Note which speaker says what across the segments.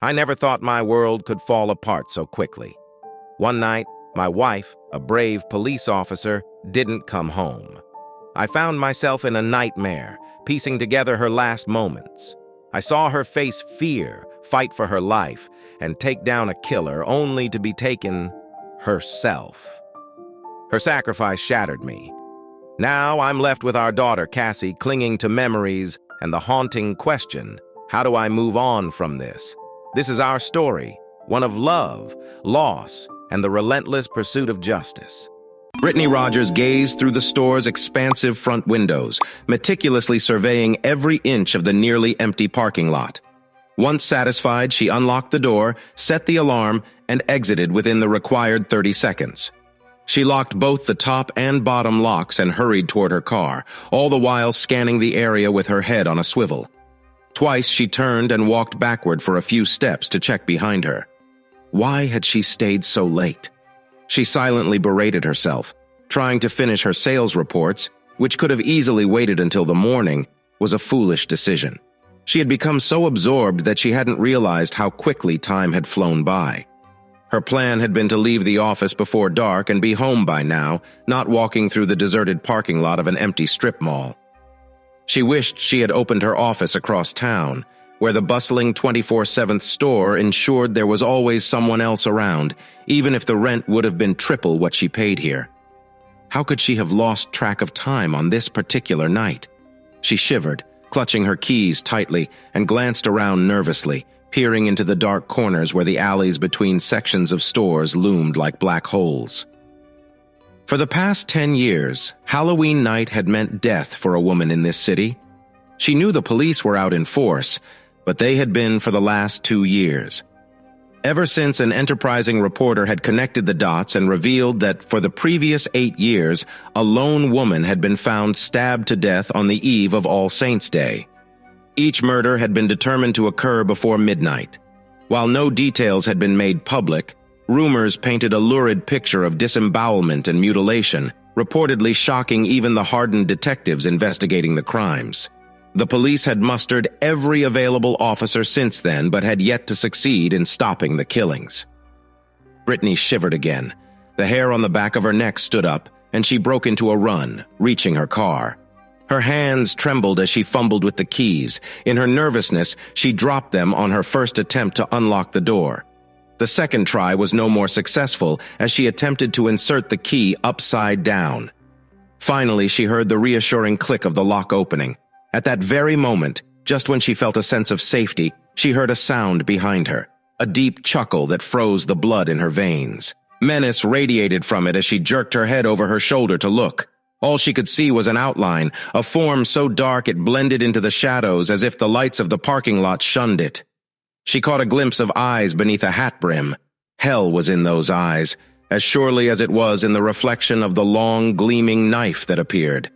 Speaker 1: I never thought my world could fall apart so quickly. One night, my wife, a brave police officer, didn't come home. I found myself in a nightmare, piecing together her last moments. I saw her face fear, fight for her life, and take down a killer only to be taken herself. Her sacrifice shattered me. Now I'm left with our daughter, Cassie, clinging to memories and the haunting question, how do I move on from this? This is our story, one of love, loss, and the relentless pursuit of justice. Brittany Rogers gazed through the store's expansive front windows, meticulously surveying every inch of the nearly empty parking lot. Once satisfied, she unlocked the door, set the alarm, and exited within the required 30 seconds. She locked both the top and bottom locks and hurried toward her car, all the while scanning the area with her head on a swivel. Twice she turned and walked backward for a few steps to check behind her. Why had she stayed so late? She silently berated herself. Trying to finish her sales reports, which could have easily waited until the morning, was a foolish decision. She had become so absorbed that she hadn't realized how quickly time had flown by. Her plan had been to leave the office before dark and be home by now, not walking through the deserted parking lot of an empty strip mall. She wished she had opened her office across town, where the bustling 24/7 store ensured there was always someone else around, even if the rent would have been triple what she paid here. How could she have lost track of time on this particular night? She shivered, clutching her keys tightly, and glanced around nervously, peering into the dark corners where the alleys between sections of stores loomed like black holes. For the past 10 years, Halloween night had meant death for a woman in this city. She knew the police were out in force, but they had been for the last 2 years. Ever since an enterprising reporter had connected the dots and revealed that for the previous 8 years, a lone woman had been found stabbed to death on the eve of All Saints' Day. Each murder had been determined to occur before midnight. While no details had been made public, rumors painted a lurid picture of disembowelment and mutilation, reportedly shocking even the hardened detectives investigating the crimes. The police had mustered every available officer since then, but had yet to succeed in stopping the killings. Brittany shivered again. The hair on the back of her neck stood up, and she broke into a run, reaching her car. Her hands trembled as she fumbled with the keys. In her nervousness, she dropped them on her first attempt to unlock the door. The second try was no more successful as she attempted to insert the key upside down. Finally, she heard the reassuring click of the lock opening. At that very moment, just when she felt a sense of safety, she heard a sound behind her, a deep chuckle that froze the blood in her veins. Menace radiated from it as she jerked her head over her shoulder to look. All she could see was an outline, a form so dark it blended into the shadows as if the lights of the parking lot shunned it. She caught a glimpse of eyes beneath a hat brim. Hell was in those eyes, as surely as it was in the reflection of the long, gleaming knife that appeared.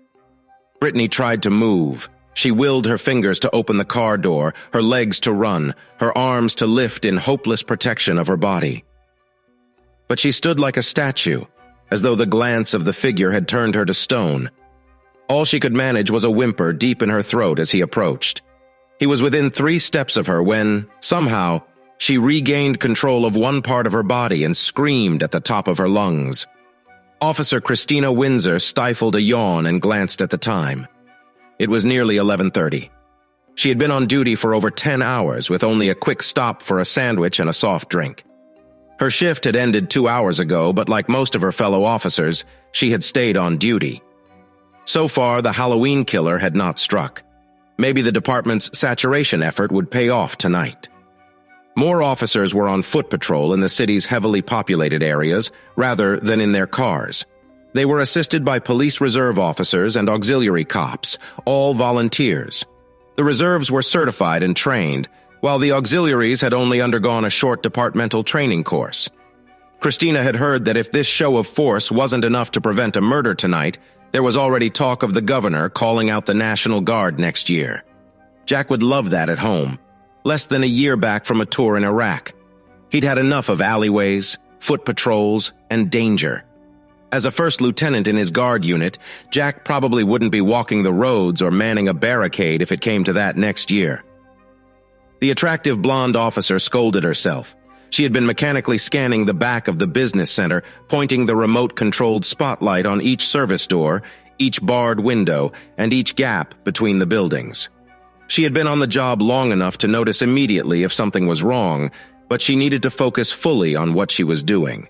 Speaker 1: Brittany tried to move. She willed her fingers to open the car door, her legs to run, her arms to lift in hopeless protection of her body. But she stood like a statue, as though the glance of the figure had turned her to stone. All she could manage was a whimper deep in her throat as he approached. He was within 3 steps of her when, somehow, she regained control of one part of her body and screamed at the top of her lungs. Officer Christina Windsor stifled a yawn and glanced at the time. It was nearly 11:30. She had been on duty for over 10 hours with only a quick stop for a sandwich and a soft drink. Her shift had ended 2 hours ago, but like most of her fellow officers, she had stayed on duty. So far, the Halloween killer had not struck. Maybe the department's saturation effort would pay off tonight. More officers were on foot patrol in the city's heavily populated areas rather than in their cars. They were assisted by police reserve officers and auxiliary cops, all volunteers. The reserves were certified and trained, while the auxiliaries had only undergone a short departmental training course. Christina had heard that if this show of force wasn't enough to prevent a murder tonight, there was already talk of the governor calling out the National Guard next year. Jack would love that at home, less than a year back from a tour in Iraq. He'd had enough of alleyways, foot patrols, and danger. As a first lieutenant in his guard unit, Jack probably wouldn't be walking the roads or manning a barricade if it came to that next year. The attractive blonde officer scolded herself. She had been mechanically scanning the back of the business center, pointing the remote-controlled spotlight on each service door, each barred window, and each gap between the buildings. She had been on the job long enough to notice immediately if something was wrong, but she needed to focus fully on what she was doing.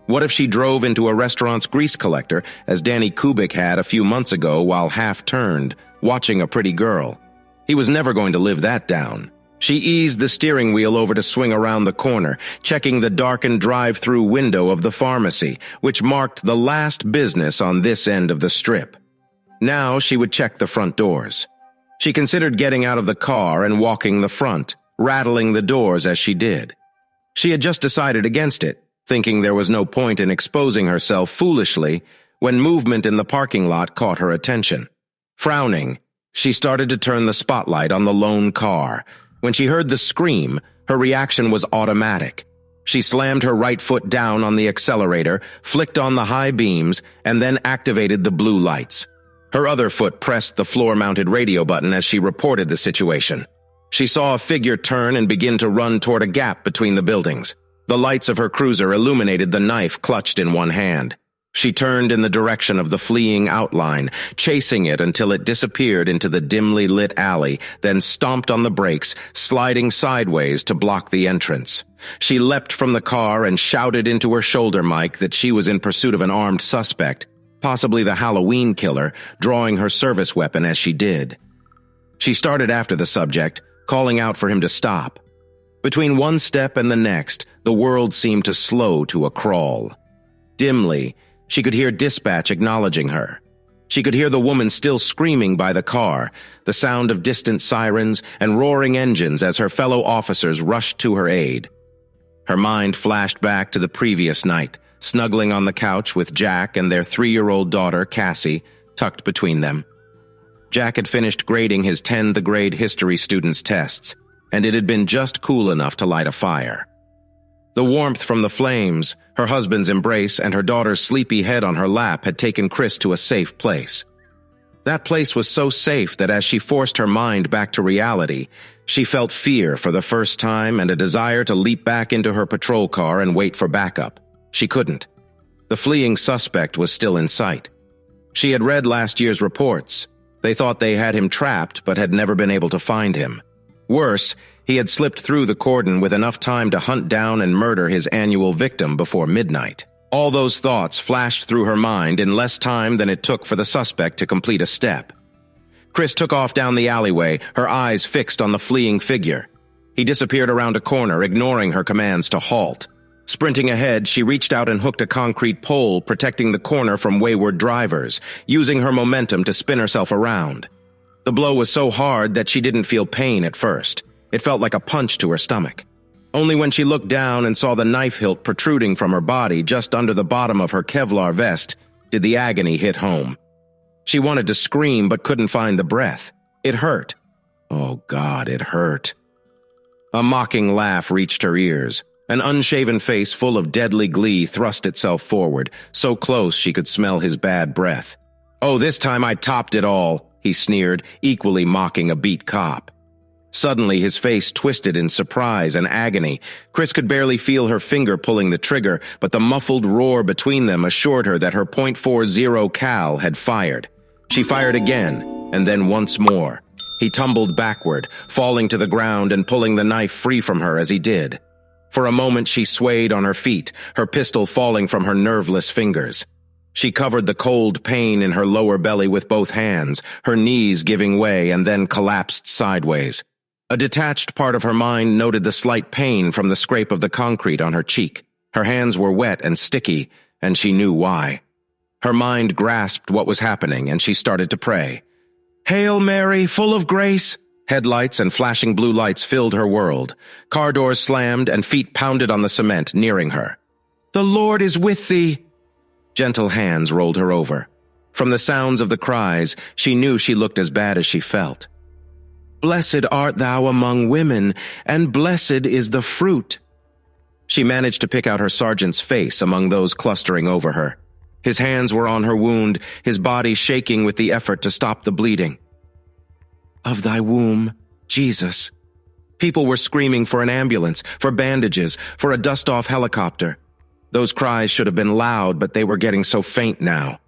Speaker 1: What if she drove into a restaurant's grease collector, as Danny Kubik had a few months ago while half-turned, watching a pretty girl? He was never going to live that down. She eased the steering wheel over to swing around the corner, checking the darkened drive-through window of the pharmacy, which marked the last business on this end of the strip. Now she would check the front doors. She considered getting out of the car and walking the front, rattling the doors as she did. She had just decided against it, thinking there was no point in exposing herself foolishly, when movement in the parking lot caught her attention. Frowning, she started to turn the spotlight on the lone car. When she heard the scream, her reaction was automatic. She slammed her right foot down on the accelerator, flicked on the high beams, and then activated the blue lights. Her other foot pressed the floor-mounted radio button as she reported the situation. She saw a figure turn and begin to run toward a gap between the buildings. The lights of her cruiser illuminated the knife clutched in one hand. She turned in the direction of the fleeing outline, chasing it until it disappeared into the dimly lit alley, then stomped on the brakes, sliding sideways to block the entrance. She leapt from the car and shouted into her shoulder mic that she was in pursuit of an armed suspect, possibly the Halloween killer, drawing her service weapon as she did. She started after the subject, calling out for him to stop. Between one step and the next, the world seemed to slow to a crawl. Dimly, she could hear dispatch acknowledging her. She could hear the woman still screaming by the car, the sound of distant sirens and roaring engines as her fellow officers rushed to her aid. Her mind flashed back to the previous night, snuggling on the couch with Jack and their 3-year-old daughter, Cassie, tucked between them. Jack had finished grading his 10th grade history students' tests, and it had been just cool enough to light a fire. The warmth from the flames, her husband's embrace, and her daughter's sleepy head on her lap had taken Chris to a safe place. That place was so safe that as she forced her mind back to reality, she felt fear for the first time and a desire to leap back into her patrol car and wait for backup. She couldn't. The fleeing suspect was still in sight. She had read last year's reports. They thought they had him trapped but had never been able to find him. Worse, he had slipped through the cordon with enough time to hunt down and murder his annual victim before midnight. All those thoughts flashed through her mind in less time than it took for the suspect to complete a step. Chris took off down the alleyway, her eyes fixed on the fleeing figure. He disappeared around a corner, ignoring her commands to halt. Sprinting ahead, she reached out and hooked a concrete pole, protecting the corner from wayward drivers, using her momentum to spin herself around. The blow was so hard that she didn't feel pain at first. It felt like a punch to her stomach. Only when she looked down and saw the knife hilt protruding from her body just under the bottom of her Kevlar vest did the agony hit home. She wanted to scream but couldn't find the breath. It hurt. Oh God, it hurt. A mocking laugh reached her ears. An unshaven face full of deadly glee thrust itself forward, so close she could smell his bad breath. "Oh, this time I topped it all," he sneered, equally mocking a beat cop. Suddenly, his face twisted in surprise and agony. Chris could barely feel her finger pulling the trigger, but the muffled roar between them assured her that her .40 cal had fired. She fired again, and then once more. He tumbled backward, falling to the ground and pulling the knife free from her as he did. For a moment she swayed on her feet, her pistol falling from her nerveless fingers. She covered the cold pain in her lower belly with both hands, her knees giving way and then collapsed sideways. A detached part of her mind noted the slight pain from the scrape of the concrete on her cheek. Her hands were wet and sticky, and she knew why. Her mind grasped what was happening, and she started to pray. "Hail Mary, full of grace!" Headlights and flashing blue lights filled her world. Car doors slammed and feet pounded on the cement, nearing her. "The Lord is with thee!" Gentle hands rolled her over. From the sounds of the cries, she knew she looked as bad as she felt. "Blessed art thou among women, and blessed is the fruit." She managed to pick out her sergeant's face among those clustering over her. His hands were on her wound, his body shaking with the effort to stop the bleeding. "Of thy womb, Jesus." People were screaming for an ambulance, for bandages, for a dust-off helicopter. Those cries should have been loud, but they were getting so faint now.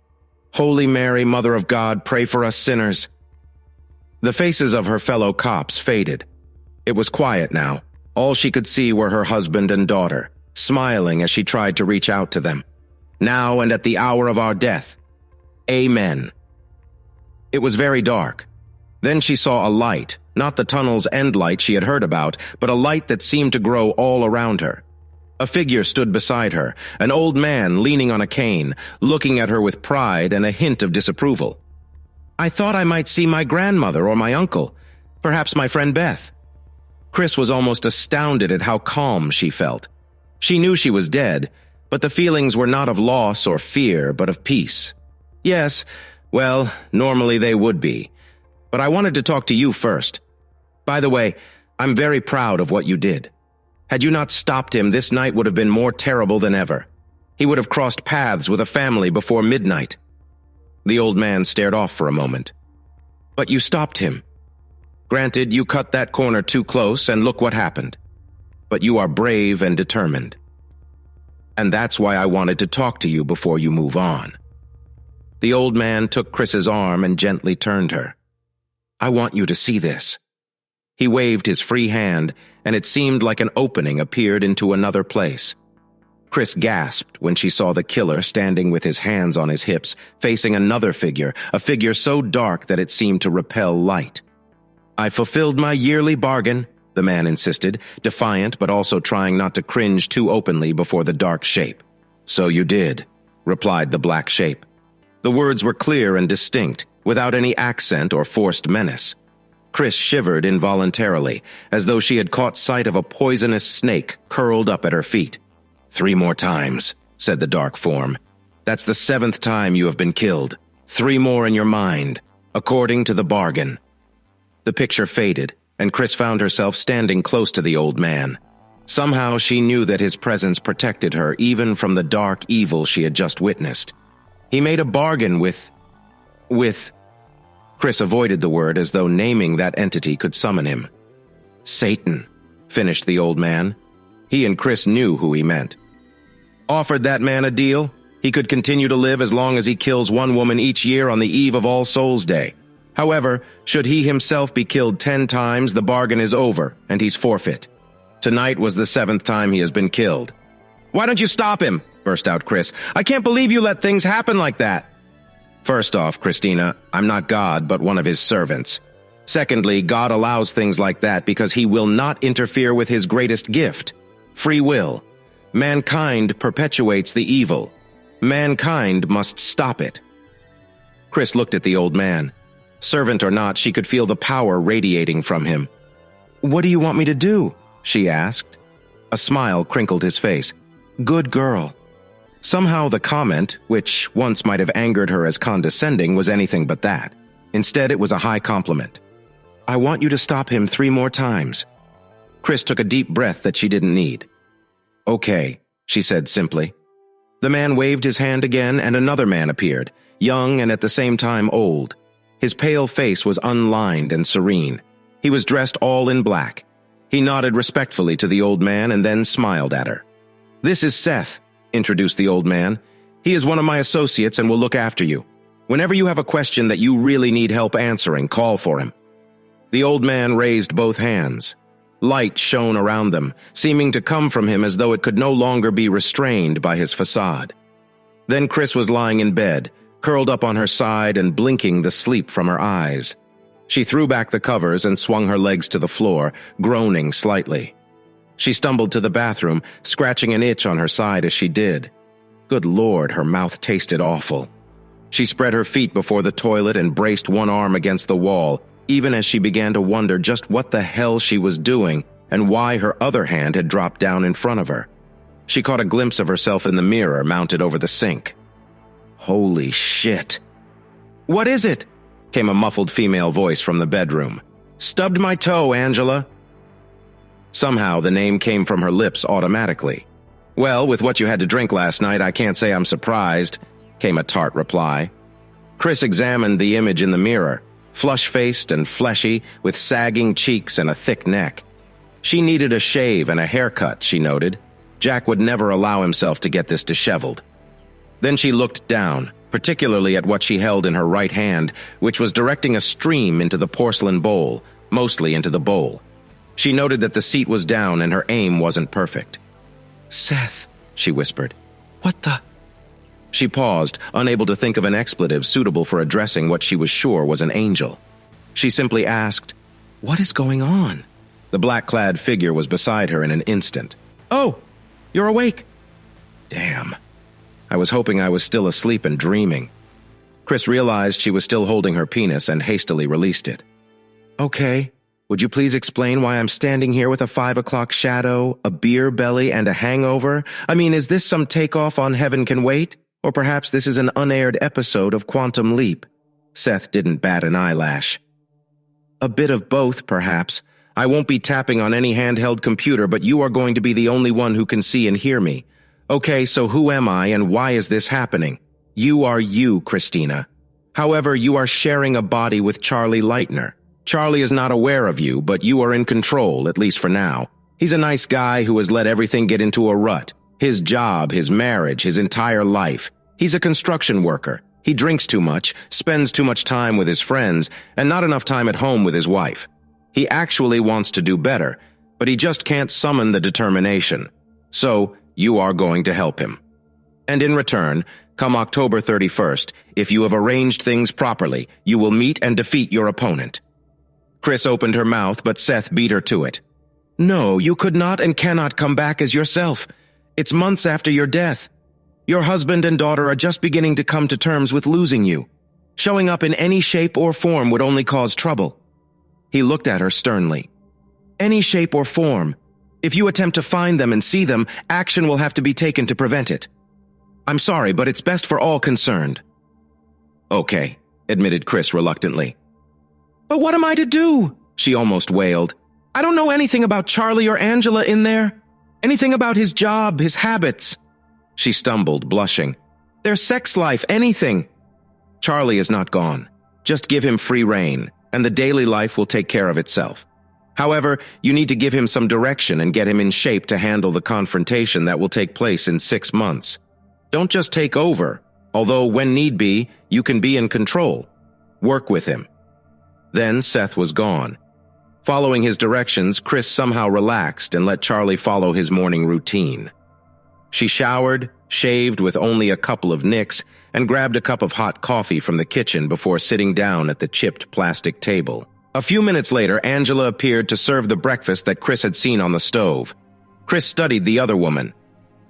Speaker 1: Holy Mary, Mother of God, pray for us sinners. The faces of her fellow cops faded. It was quiet now. All she could see were her husband and daughter, smiling as she tried to reach out to them. Now and at the hour of our death. Amen. It was very dark. Then she saw a light, not the tunnel's end light she had heard about, but a light that seemed to grow all around her. A figure stood beside her, an old man leaning on a cane, looking at her with pride and a hint of disapproval. I thought I might see my grandmother or my uncle, perhaps my friend Beth. Chris was almost astounded at how calm she felt. She knew she was dead, but the feelings were not of loss or fear, but of peace. Yes, well, normally they would be. But I wanted to talk to you first. By the way, I'm very proud of what you did. Had you not stopped him, this night would have been more terrible than ever. He would have crossed paths with a family before midnight. The old man stared off for a moment. But you stopped him. Granted, you cut that corner too close, and look what happened. But you are brave and determined. And that's why I wanted to talk to you before you move on. The old man took Chris's arm and gently turned her. I want you to see this. He waved his free hand, and it seemed like an opening appeared into another place. Chris gasped when she saw the killer standing with his hands on his hips, facing another figure, a figure so dark that it seemed to repel light. I fulfilled my yearly bargain, the man insisted, defiant but also trying not to cringe too openly before the dark shape. So you did, replied the black shape. The words were clear and distinct, without any accent or forced menace. Chris shivered involuntarily, as though she had caught sight of a poisonous snake curled up at her feet. 3 more times, said the dark form. That's the 7th time you have been killed. 3 more in your mind, according to the bargain. The picture faded, and Chris found herself standing close to the old man. Somehow she knew that his presence protected her even from the dark evil she had just witnessed. He made a bargain with... Chris avoided the word as though naming that entity could summon him. Satan, finished the old man. He and Chris knew who he meant. Offered that man a deal. He could continue to live as long as he kills 1 woman each year on the eve of All Souls' Day. However, should he himself be killed 10 times, the bargain is over, and he's forfeit. Tonight was the 7th time he has been killed. Why don't you stop him? Burst out Chris. I can't believe you let things happen like that. First off, Christina, I'm not God, but one of his servants. Secondly, God allows things like that because he will not interfere with his greatest gift, free will. Mankind perpetuates the evil. Mankind must stop it. Chris looked at the old man. Servant or not, she could feel the power radiating from him. What do you want me to do? She asked. A smile crinkled his face. Good girl. Somehow the comment, which once might have angered her as condescending, was anything but that. Instead, it was a high compliment. I want you to stop him 3 more times. Chris took a deep breath that she didn't need. Okay, she said simply. The man waved his hand again, and another man appeared, young and at the same time old. His pale face was unlined and serene. He was dressed all in black. He nodded respectfully to the old man and then smiled at her. This is Seth, introduced the old man. He is one of my associates and will look after you. Whenever you have a question that you really need help answering, call for him. The old man raised both hands. Light shone around them, seeming to come from him as though it could no longer be restrained by his facade. Then Chris was lying in bed, curled up on her side and blinking the sleep from her eyes. She threw back the covers and swung her legs to the floor, groaning slightly. She stumbled to the bathroom, scratching an itch on her side as she did. Good Lord, her mouth tasted awful. She spread her feet before the toilet and braced one arm against the wall, even as she began to wonder just what the hell she was doing and why her other hand had dropped down in front of her. She caught a glimpse of herself in the mirror mounted over the sink. Holy shit. What is it? Came a muffled female voice from the bedroom. Stubbed my toe, Angela. Somehow the name came from her lips automatically. Well, with what you had to drink last night, I can't say I'm surprised, came a tart reply. Chris examined the image in the mirror, flush-faced and fleshy, with sagging cheeks and a thick neck. She needed a shave and a haircut, she noted. Jack would never allow himself to get this disheveled. Then she looked down, particularly at what she held in her right hand, which was directing a stream into the porcelain bowl, mostly into the bowl. She noted that the seat was down and her aim wasn't perfect. "Seth," she whispered. "What the—" She paused, unable to think of an expletive suitable for addressing what she was sure was an angel. She simply asked, "What is going on?" The black-clad figure was beside her in an instant. "Oh, you're awake." Damn. I was hoping I was still asleep and dreaming. Chris realized she was still holding her penis and hastily released it. "Okay. Would you please explain why I'm standing here with a 5 o'clock shadow, a beer belly, and a hangover? I mean, is this some takeoff on Heaven Can Wait? Or perhaps this is an unaired episode of Quantum Leap?" Seth didn't bat an eyelash. "A bit of both, perhaps. I won't be tapping on any handheld computer, but you are going to be the only one who can see and hear me. Okay, so who am I and why is this happening? You are you, Christina. However, you are sharing a body with Charlie Leitner. Charlie is not aware of you, but you are in control, at least for now. He's a nice guy who has let everything get into a rut. His job, his marriage, his entire life. He's a construction worker. He drinks too much, spends too much time with his friends, and not enough time at home with his wife. He actually wants to do better, but he just can't summon the determination. So, you are going to help him. And in return, come October 31st, if you have arranged things properly, you will meet and defeat your opponent." Chris opened her mouth, but Seth beat her to it. "No, you could not and cannot come back as yourself. It's months after your death. Your husband and daughter are just beginning to come to terms with losing you. Showing up in any shape or form would only cause trouble." He looked at her sternly. "Any shape or form. If you attempt to find them and see them, action will have to be taken to prevent it. I'm sorry, but it's best for all concerned." "Okay," admitted Chris reluctantly. "But what am I to do?" she almost wailed. "I don't know anything about Charlie or Angela in there. Anything about his job, his habits." She stumbled, blushing. "Their sex life, anything." "Charlie is not gone. Just give him free rein, and the daily life will take care of itself. However, you need to give him some direction and get him in shape to handle the confrontation that will take place in 6 months. Don't just take over, although when need be, you can be in control. Work with him." Then Seth was gone. Following his directions, Chris somehow relaxed and let Charlie follow his morning routine. She showered, shaved with only a couple of nicks, and grabbed a cup of hot coffee from the kitchen before sitting down at the chipped plastic table. A few minutes later, Angela appeared to serve the breakfast that Chris had seen on the stove. Chris studied the other woman.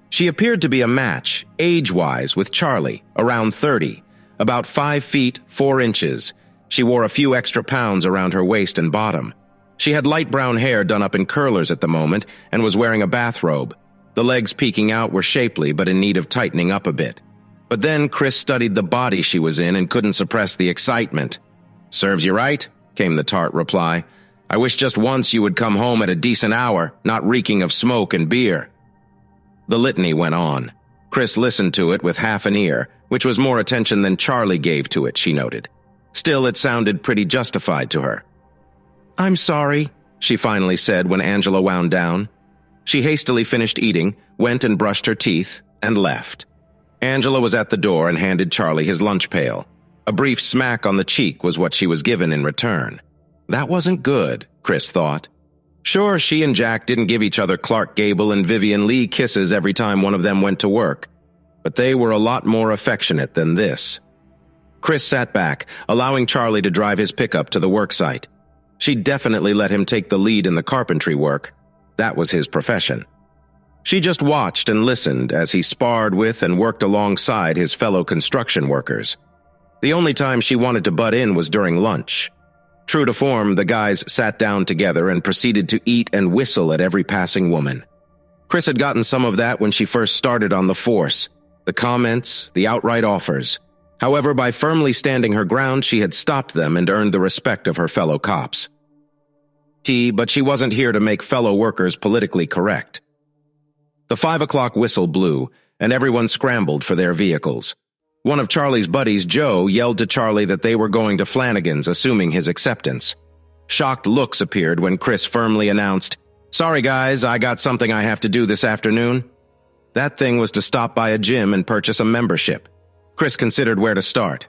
Speaker 1: She appeared to be a match, age-wise, with Charlie, around 30, about 5 feet, 4 inches. She wore a few extra pounds around her waist and bottom. She had light brown hair done up in curlers at the moment and was wearing a bathrobe. The legs peeking out were shapely but in need of tightening up a bit. But then Chris studied the body she was in and couldn't suppress the excitement. "Serves you right," came the tart reply. "I wish just once you would come home at a decent hour, not reeking of smoke and beer." The litany went on. Chris listened to it with half an ear, which was more attention than Charlie gave to it, she noted. Still, it sounded pretty justified to her. "I'm sorry," she finally said when Angela wound down. She hastily finished eating, went and brushed her teeth, and left. Angela was at the door and handed Charlie his lunch pail. A brief smack on the cheek was what she was given in return. That wasn't good, Chris thought. Sure, she and Jack didn't give each other Clark Gable and Vivian Leigh kisses every time one of them went to work, but they were a lot more affectionate than this. Chris sat back, allowing Charlie to drive his pickup to the work site. She'd definitely let him take the lead in the carpentry work. That was his profession. She just watched and listened as he sparred with and worked alongside his fellow construction workers. The only time she wanted to butt in was during lunch. True to form, the guys sat down together and proceeded to eat and whistle at every passing woman. Chris had gotten some of that when she first started on the force, the comments, the outright offers. However, by firmly standing her ground, she had stopped them and earned the respect of her fellow cops. But she wasn't here to make fellow workers politically correct. The 5 o'clock whistle blew, and everyone scrambled for their vehicles. One of Charlie's buddies, Joe, yelled to Charlie that they were going to Flanagan's, assuming his acceptance. Shocked looks appeared when Chris firmly announced, Sorry guys, I got something I have to do this afternoon. That thing was to stop by a gym and purchase a membership. Chris considered where to start.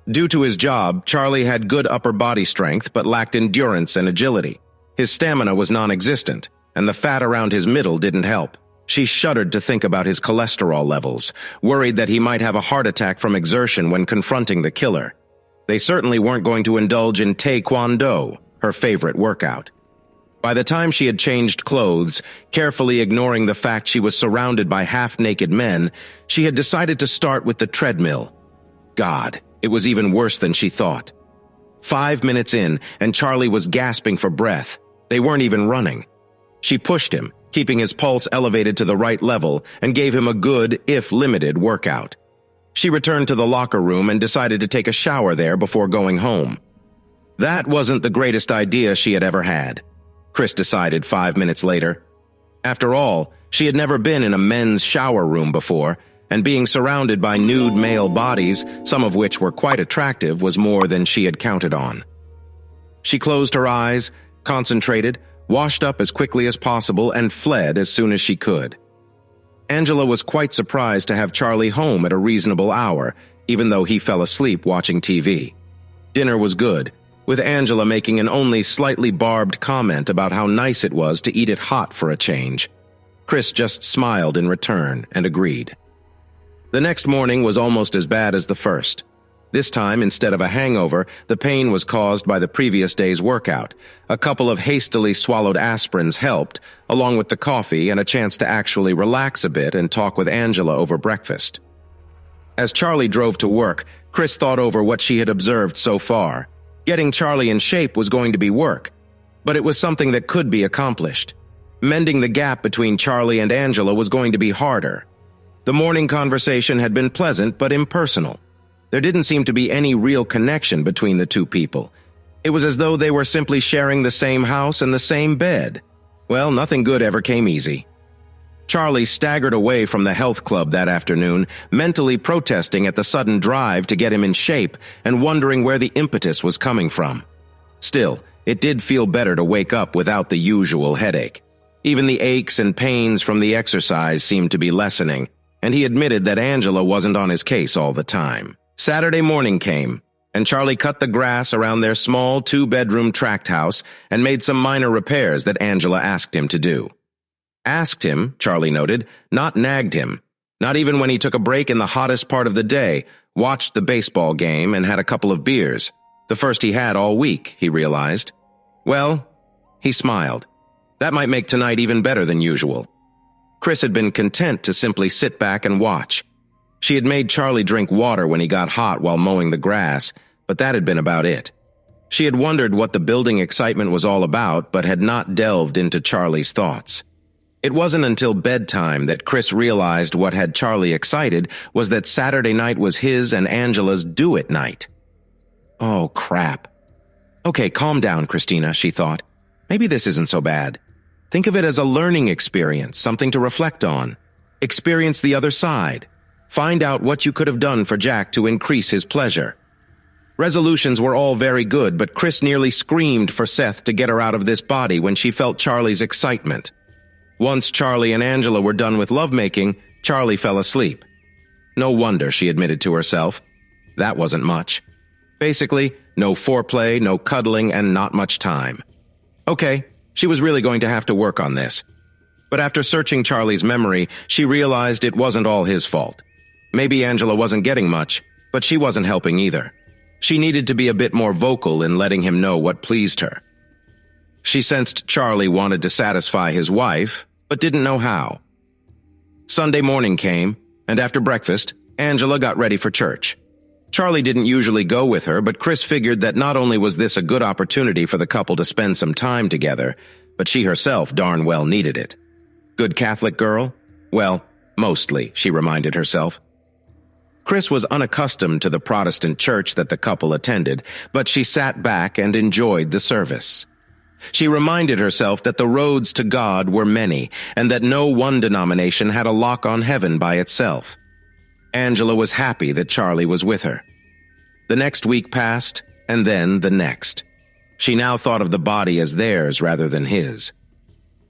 Speaker 1: Due to his job, Charlie had good upper body strength but lacked endurance and agility. His stamina was non-existent, and the fat around his middle didn't help. She shuddered to think about his cholesterol levels, worried that he might have a heart attack from exertion when confronting the killer. They certainly weren't going to indulge in taekwondo, her favorite workout. By the time she had changed clothes, carefully ignoring the fact she was surrounded by half-naked men, she had decided to start with the treadmill. God, it was even worse than she thought. 5 minutes in, and Charlie was gasping for breath. They weren't even running. She pushed him, keeping his pulse elevated to the right level, and gave him a good, if limited, workout. She returned to the locker room and decided to take a shower there before going home. That wasn't the greatest idea she had ever had, Chris decided 5 minutes later. After all, she had never been in a men's shower room before, and being surrounded by nude male bodies, some of which were quite attractive, was more than she had counted on. She closed her eyes, concentrated, washed up as quickly as possible, and fled as soon as she could. Angela was quite surprised to have Charlie home at a reasonable hour, even though he fell asleep watching TV. Dinner was good, with Angela making an only slightly barbed comment about how nice it was to eat it hot for a change. Chris just smiled in return and agreed. The next morning was almost as bad as the first. This time, instead of a hangover, the pain was caused by the previous day's workout. A couple of hastily swallowed aspirins helped, along with the coffee and a chance to actually relax a bit and talk with Angela over breakfast. As Charlie drove to work, Chris thought over what she had observed so far. Getting Charlie in shape was going to be work, but it was something that could be accomplished. Mending the gap between Charlie and Angela was going to be harder. The morning conversation had been pleasant but impersonal. There didn't seem to be any real connection between the two people. It was as though they were simply sharing the same house and the same bed. Well, nothing good ever came easy. Charlie staggered away from the health club that afternoon, mentally protesting at the sudden drive to get him in shape and wondering where the impetus was coming from. Still, it did feel better to wake up without the usual headache. Even the aches and pains from the exercise seemed to be lessening, and he admitted that Angela wasn't on his case all the time. Saturday morning came, and Charlie cut the grass around their small 2-bedroom tract house and made some minor repairs that Angela asked him to do. Asked him, Charlie noted, not nagged him. Not even when he took a break in the hottest part of the day, watched the baseball game, and had a couple of beers. The first he had all week, he realized. Well, he smiled. That might make tonight even better than usual. Chris had been content to simply sit back and watch. She had made Charlie drink water when he got hot while mowing the grass, but that had been about it. She had wondered what the building excitement was all about, but had not delved into Charlie's thoughts. It wasn't until bedtime that Chris realized what had Charlie excited was that Saturday night was his and Angela's do-it night. Oh, crap. Okay, calm down, Christina, she thought. Maybe this isn't so bad. Think of it as a learning experience, something to reflect on. Experience the other side. Find out what you could have done for Jack to increase his pleasure. Resolutions were all very good, but Chris nearly screamed for Seth to get her out of this body when she felt Charlie's excitement. Once Charlie and Angela were done with lovemaking, Charlie fell asleep. No wonder, she admitted to herself. That wasn't much. Basically, no foreplay, no cuddling, and not much time. Okay, she was really going to have to work on this. But after searching Charlie's memory, she realized it wasn't all his fault. Maybe Angela wasn't getting much, but she wasn't helping either. She needed to be a bit more vocal in letting him know what pleased her. She sensed Charlie wanted to satisfy his wife, but didn't know how. Sunday morning came, and after breakfast, Angela got ready for church. Charlie didn't usually go with her, but Chris figured that not only was this a good opportunity for the couple to spend some time together, but she herself darn well needed it. Good Catholic girl? Well, mostly, she reminded herself. Chris was unaccustomed to the Protestant church that the couple attended, but she sat back and enjoyed the service. She reminded herself that the roads to God were many, and that no one denomination had a lock on heaven by itself. Angela was happy that Charlie was with her. The next week passed, and then the next. She now thought of the body as theirs rather than his.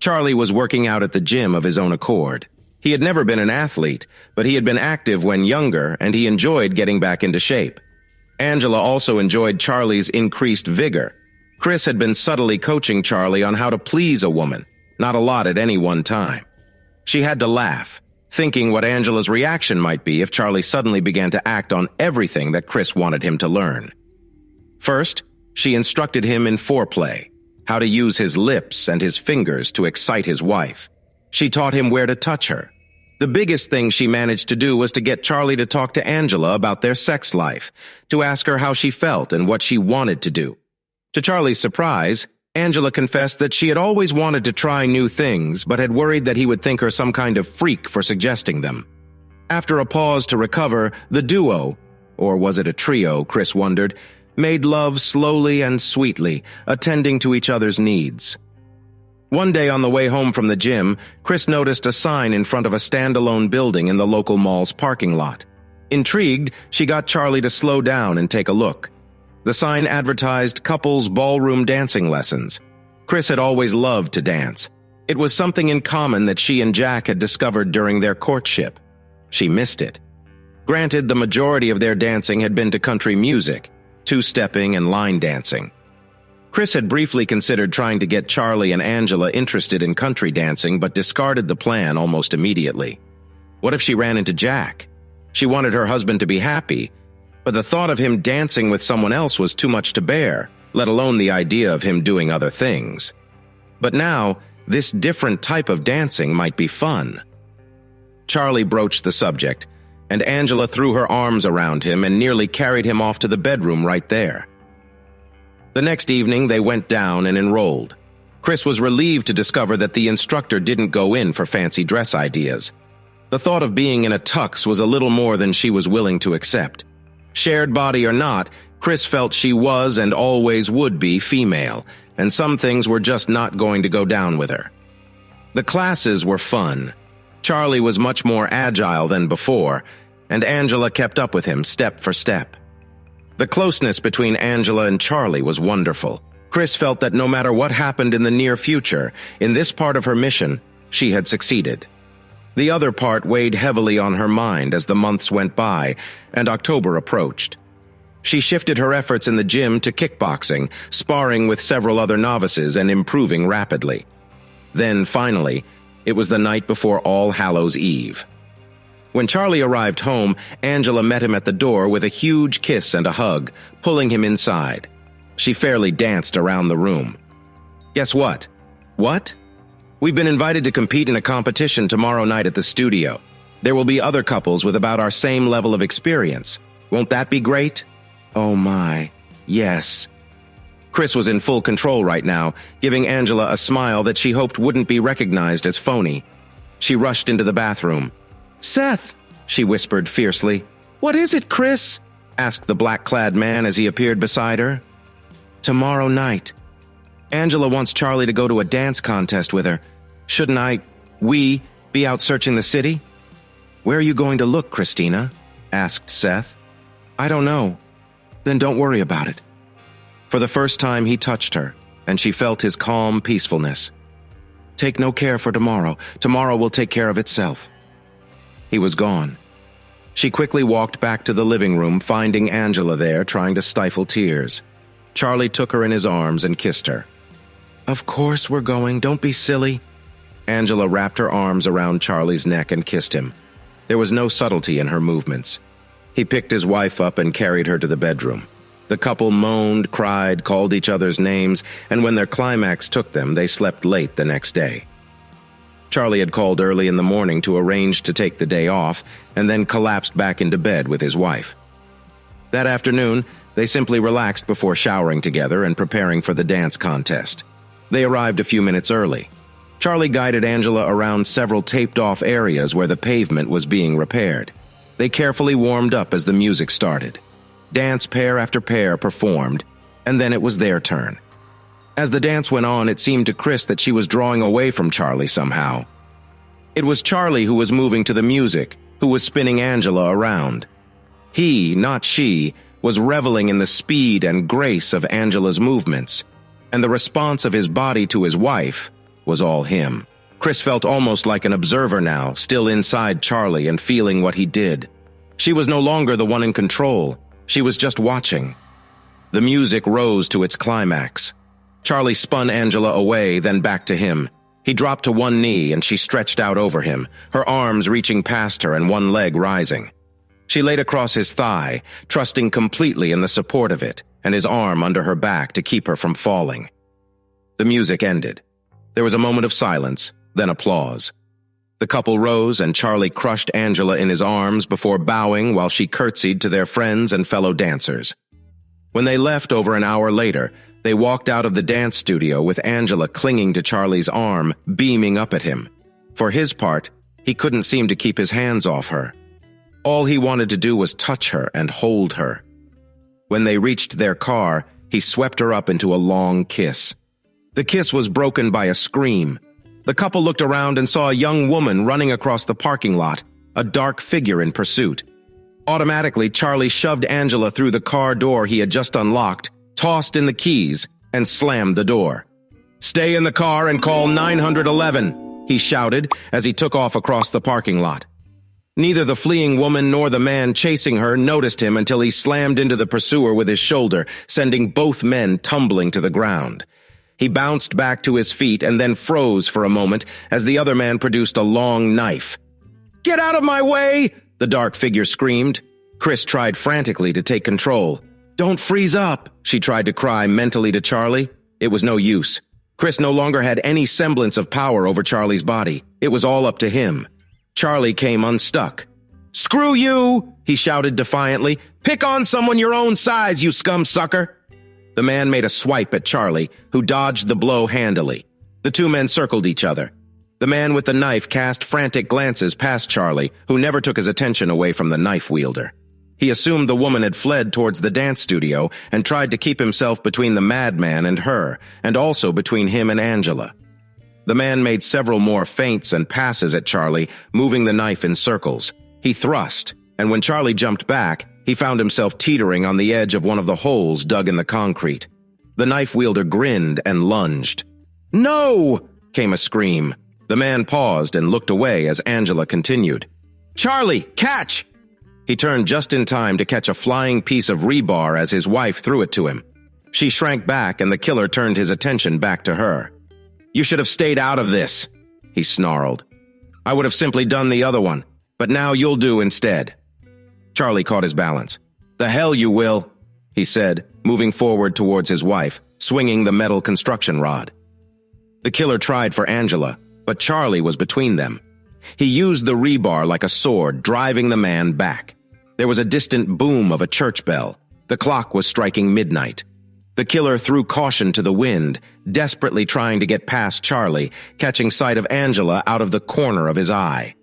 Speaker 1: Charlie was working out at the gym of his own accord. He had never been an athlete, but he had been active when younger, and he enjoyed getting back into shape. Angela also enjoyed Charlie's increased vigor. Chris had been subtly coaching Charlie on how to please a woman, not a lot at any one time. She had to laugh, thinking what Angela's reaction might be if Charlie suddenly began to act on everything that Chris wanted him to learn. First, she instructed him in foreplay, how to use his lips and his fingers to excite his wife. She taught him where to touch her. The biggest thing she managed to do was to get Charlie to talk to Angela about their sex life, to ask her how she felt and what she wanted to do. To Charlie's surprise, Angela confessed that she had always wanted to try new things, but had worried that he would think her some kind of freak for suggesting them. After a pause to recover, the duo, or was it a trio, Chris wondered, made love slowly and sweetly, attending to each other's needs. One day on the way home from the gym, Chris noticed a sign in front of a standalone building in the local mall's parking lot. Intrigued, she got Charlie to slow down and take a look. The sign advertised couples ballroom dancing lessons. Chris had always loved to dance. It was something in common that she and Jack had discovered during their courtship. She missed it. Granted, the majority of their dancing had been to country music, two-stepping and line dancing. Chris had briefly considered trying to get Charlie and Angela interested in country dancing, but discarded the plan almost immediately. What if she ran into Jack? She wanted her husband to be happy, but the thought of him dancing with someone else was too much to bear, let alone the idea of him doing other things. But now, this different type of dancing might be fun. Charlie broached the subject, and Angela threw her arms around him and nearly carried him off to the bedroom right there. The next evening, they went down and enrolled. Chris was relieved to discover that the instructor didn't go in for fancy dress ideas. The thought of being in a tux was a little more than she was willing to accept. Shared body or not, Chris felt she was and always would be female, and some things were just not going to go down with her. The classes were fun. Charlie was much more agile than before, and Angela kept up with him step for step. The closeness between Angela and Charlie was wonderful. Chris felt that no matter what happened in the near future, in this part of her mission, she had succeeded. The other part weighed heavily on her mind as the months went by and October approached. She shifted her efforts in the gym to kickboxing, sparring with several other novices and improving rapidly. Then, finally, it was the night before All Hallows' Eve. When Charlie arrived home, Angela met him at the door with a huge kiss and a hug, pulling him inside. She fairly danced around the room. "Guess what?" "What?" "We've been invited to compete in a competition tomorrow night at the studio. There will be other couples with about our same level of experience. Won't that be great?" "Oh my, yes." Chris was in full control right now, giving Angela a smile that she hoped wouldn't be recognized as phony. She rushed into the bathroom. "Seth," she whispered fiercely. "What is it, Chris?" asked the black-clad man as he appeared beside her. "Tomorrow night. Angela wants Charlie to go to a dance contest with her. Shouldn't we be out searching the city?" "Where are you going to look, Christina?" asked Seth. "I don't know." "Then don't worry about it." For the first time, he touched her, and she felt his calm peacefulness. "Take no care for tomorrow. Tomorrow will take care of itself." He was gone. She quickly walked back to the living room, finding Angela there, trying to stifle tears. Charlie took her in his arms and kissed her. "Of course we're going. Don't be silly." Angela wrapped her arms around Charlie's neck and kissed him. There was no subtlety in her movements. He picked his wife up and carried her to the bedroom. The couple moaned, cried, called each other's names, and when their climax took them, they slept late the next day. Charlie had called early in the morning to arrange to take the day off, and then collapsed back into bed with his wife. That afternoon, they simply relaxed before showering together and preparing for the dance contest. They arrived a few minutes early. Charlie guided Angela around several taped-off areas where the pavement was being repaired. They carefully warmed up as the music started. Dance pair after pair performed, and then it was their turn. As the dance went on, it seemed to Chris that she was drawing away from Charlie somehow. It was Charlie who was moving to the music, who was spinning Angela around. He, not she, was reveling in the speed and grace of Angela's movements, and the response of his body to his wife was all him. Chris felt almost like an observer now, still inside Charlie and feeling what he did. She was no longer the one in control. She was just watching. The music rose to its climax. Charlie spun Angela away, then back to him. He dropped to one knee and she stretched out over him, her arms reaching past her and one leg rising. She laid across his thigh, trusting completely in the support of it, and his arm under her back to keep her from falling. The music ended. There was a moment of silence, then applause. The couple rose and Charlie crushed Angela in his arms before bowing while she curtsied to their friends and fellow dancers. When they left over an hour later, they walked out of the dance studio with Angela clinging to Charlie's arm, beaming up at him. For his part, he couldn't seem to keep his hands off her. All he wanted to do was touch her and hold her. When they reached their car, he swept her up into a long kiss. The kiss was broken by a scream. The couple looked around and saw a young woman running across the parking lot, a dark figure in pursuit. Automatically, Charlie shoved Angela through the car door he had just unlocked, tossed in the keys, and slammed the door. "Stay in the car and call 911, he shouted as he took off across the parking lot. Neither the fleeing woman nor the man chasing her noticed him until he slammed into the pursuer with his shoulder, sending both men tumbling to the ground. He bounced back to his feet and then froze for a moment as the other man produced a long knife. "Get out of my way!" the dark figure screamed. Chris tried frantically to take control. "Don't freeze up," she tried to cry mentally to Charlie. It was no use. Chris no longer had any semblance of power over Charlie's body. It was all up to him. Charlie came unstuck. "Screw you!" he shouted defiantly. "Pick on someone your own size, you scum sucker!" The man made a swipe at Charlie, who dodged the blow handily. The two men circled each other. The man with the knife cast frantic glances past Charlie, who never took his attention away from the knife wielder. He assumed the woman had fled towards the dance studio and tried to keep himself between the madman and her, and also between him and Angela. The man made several more feints and passes at Charlie, moving the knife in circles. He thrust, and when Charlie jumped back, he found himself teetering on the edge of one of the holes dug in the concrete. The knife wielder grinned and lunged. "No!" came a scream. The man paused and looked away as Angela continued. "Charlie, catch!" He turned just in time to catch a flying piece of rebar as his wife threw it to him. She shrank back and the killer turned his attention back to her. "You should have stayed out of this," he snarled. "I would have simply done the other one, but now you'll do instead." Charlie caught his balance. "The hell you will," he said, moving forward towards his wife, swinging the metal construction rod. The killer tried for Angela, but Charlie was between them. He used the rebar like a sword, driving the man back. There was a distant boom of a church bell. The clock was striking midnight. The killer threw caution to the wind, desperately trying to get past Charlie, catching sight of Angela out of the corner of his eye.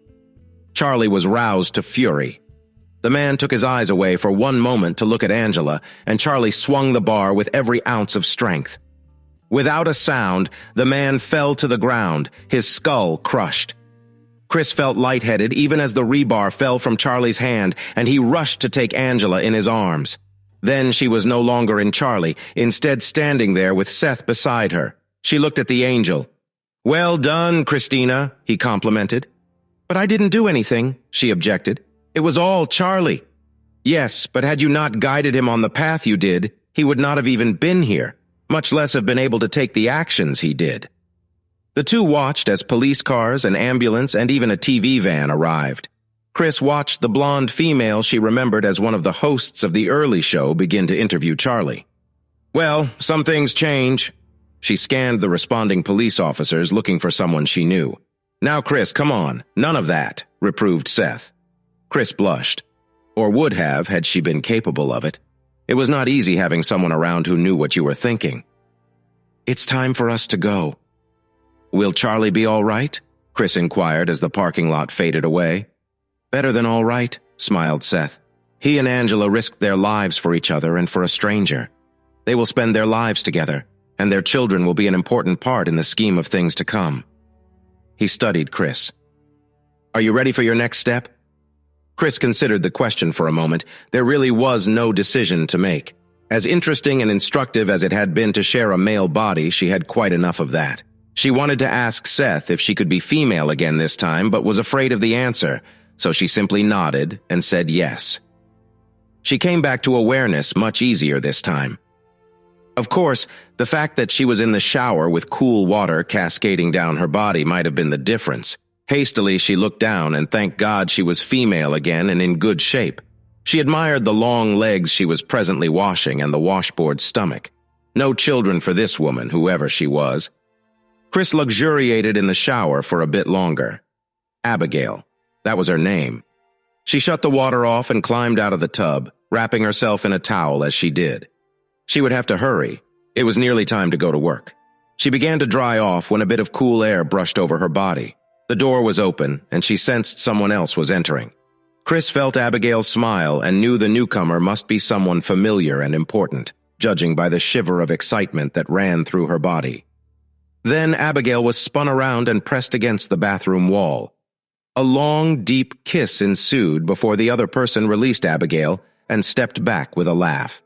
Speaker 1: Charlie was roused to fury. The man took his eyes away for one moment to look at Angela, and Charlie swung the bar with every ounce of strength. Without a sound, the man fell to the ground, his skull crushed. Chris felt lightheaded even as the rebar fell from Charlie's hand, and he rushed to take Angela in his arms. Then she was no longer in Charlie, instead standing there with Seth beside her. She looked at the angel. "Well done, Christina," he complimented. "But I didn't do anything," she objected. "It was all Charlie." "Yes, but had you not guided him on the path you did, he would not have even been here, much less have been able to take the actions he did." The two watched as police cars, an ambulance, and even a TV van arrived. Chris watched the blonde female she remembered as one of the hosts of the early show begin to interview Charlie. "Well, some things change." She scanned the responding police officers looking for someone she knew. "Now, Chris, come on. None of that," reproved Seth. Chris blushed. Or would have, had she been capable of it. It was not easy having someone around who knew what you were thinking. "It's time for us to go." "Will Charlie be all right?" Chris inquired as the parking lot faded away. "Better than all right," smiled Seth. "He and Angela risked their lives for each other and for a stranger. They will spend their lives together, and their children will be an important part in the scheme of things to come." He studied Chris. "Are you ready for your next step?" Chris considered the question for a moment. There really was no decision to make. As interesting and instructive as it had been to share a male body, she had quite enough of that. She wanted to ask Seth if she could be female again this time, but was afraid of the answer, so she simply nodded and said yes. She came back to awareness much easier this time. Of course, the fact that she was in the shower with cool water cascading down her body might have been the difference. Hastily, she looked down and thanked God she was female again and in good shape. She admired the long legs she was presently washing and the washboard stomach. No children for this woman, whoever she was. Chris luxuriated in the shower for a bit longer. Abigail. That was her name. She shut the water off and climbed out of the tub, wrapping herself in a towel as she did. She would have to hurry. It was nearly time to go to work. She began to dry off when a bit of cool air brushed over her body. The door was open, and she sensed someone else was entering. Chris felt Abigail's smile and knew the newcomer must be someone familiar and important, judging by the shiver of excitement that ran through her body. Then Abigail was spun around and pressed against the bathroom wall. A long, deep kiss ensued before the other person released Abigail and stepped back with a laugh.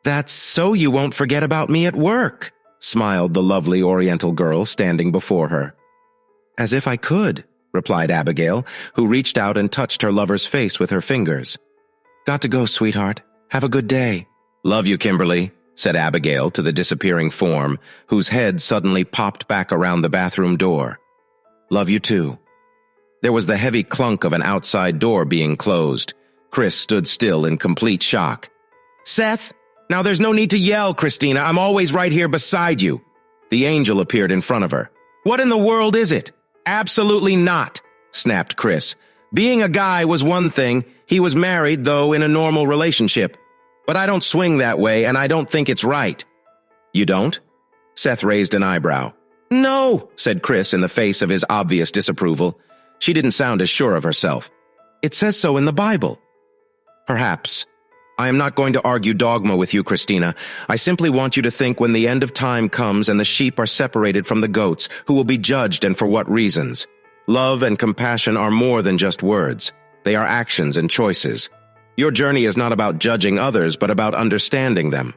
Speaker 1: "That's so you won't forget about me at work," smiled the lovely Oriental girl standing before her. "As if I could," replied Abigail, who reached out and touched her lover's face with her fingers. "Got to go, sweetheart. Have a good day." "Love you, Kimberly," said Abigail to the disappearing form, whose head suddenly popped back around the bathroom door. "Love you too." There was the heavy clunk of an outside door being closed. Chris stood still in complete shock. "Seth, now there's no need to yell, Christina. I'm always right here beside you." The angel appeared in front of her. "What in the world is it?" "Absolutely not," snapped Chris. "Being a guy was one thing. He was married, though, in a normal relationship. But I don't swing that way, and I don't think it's right." "You don't?" Seth raised an eyebrow. "No," said Chris in the face of his obvious disapproval. She didn't sound as sure of herself. "It says so in the Bible." "Perhaps. I am not going to argue dogma with you, Christina. I simply want you to think when the end of time comes and the sheep are separated from the goats, who will be judged and for what reasons. Love and compassion are more than just words. They are actions and choices. Your journey is not about judging others, but about understanding them."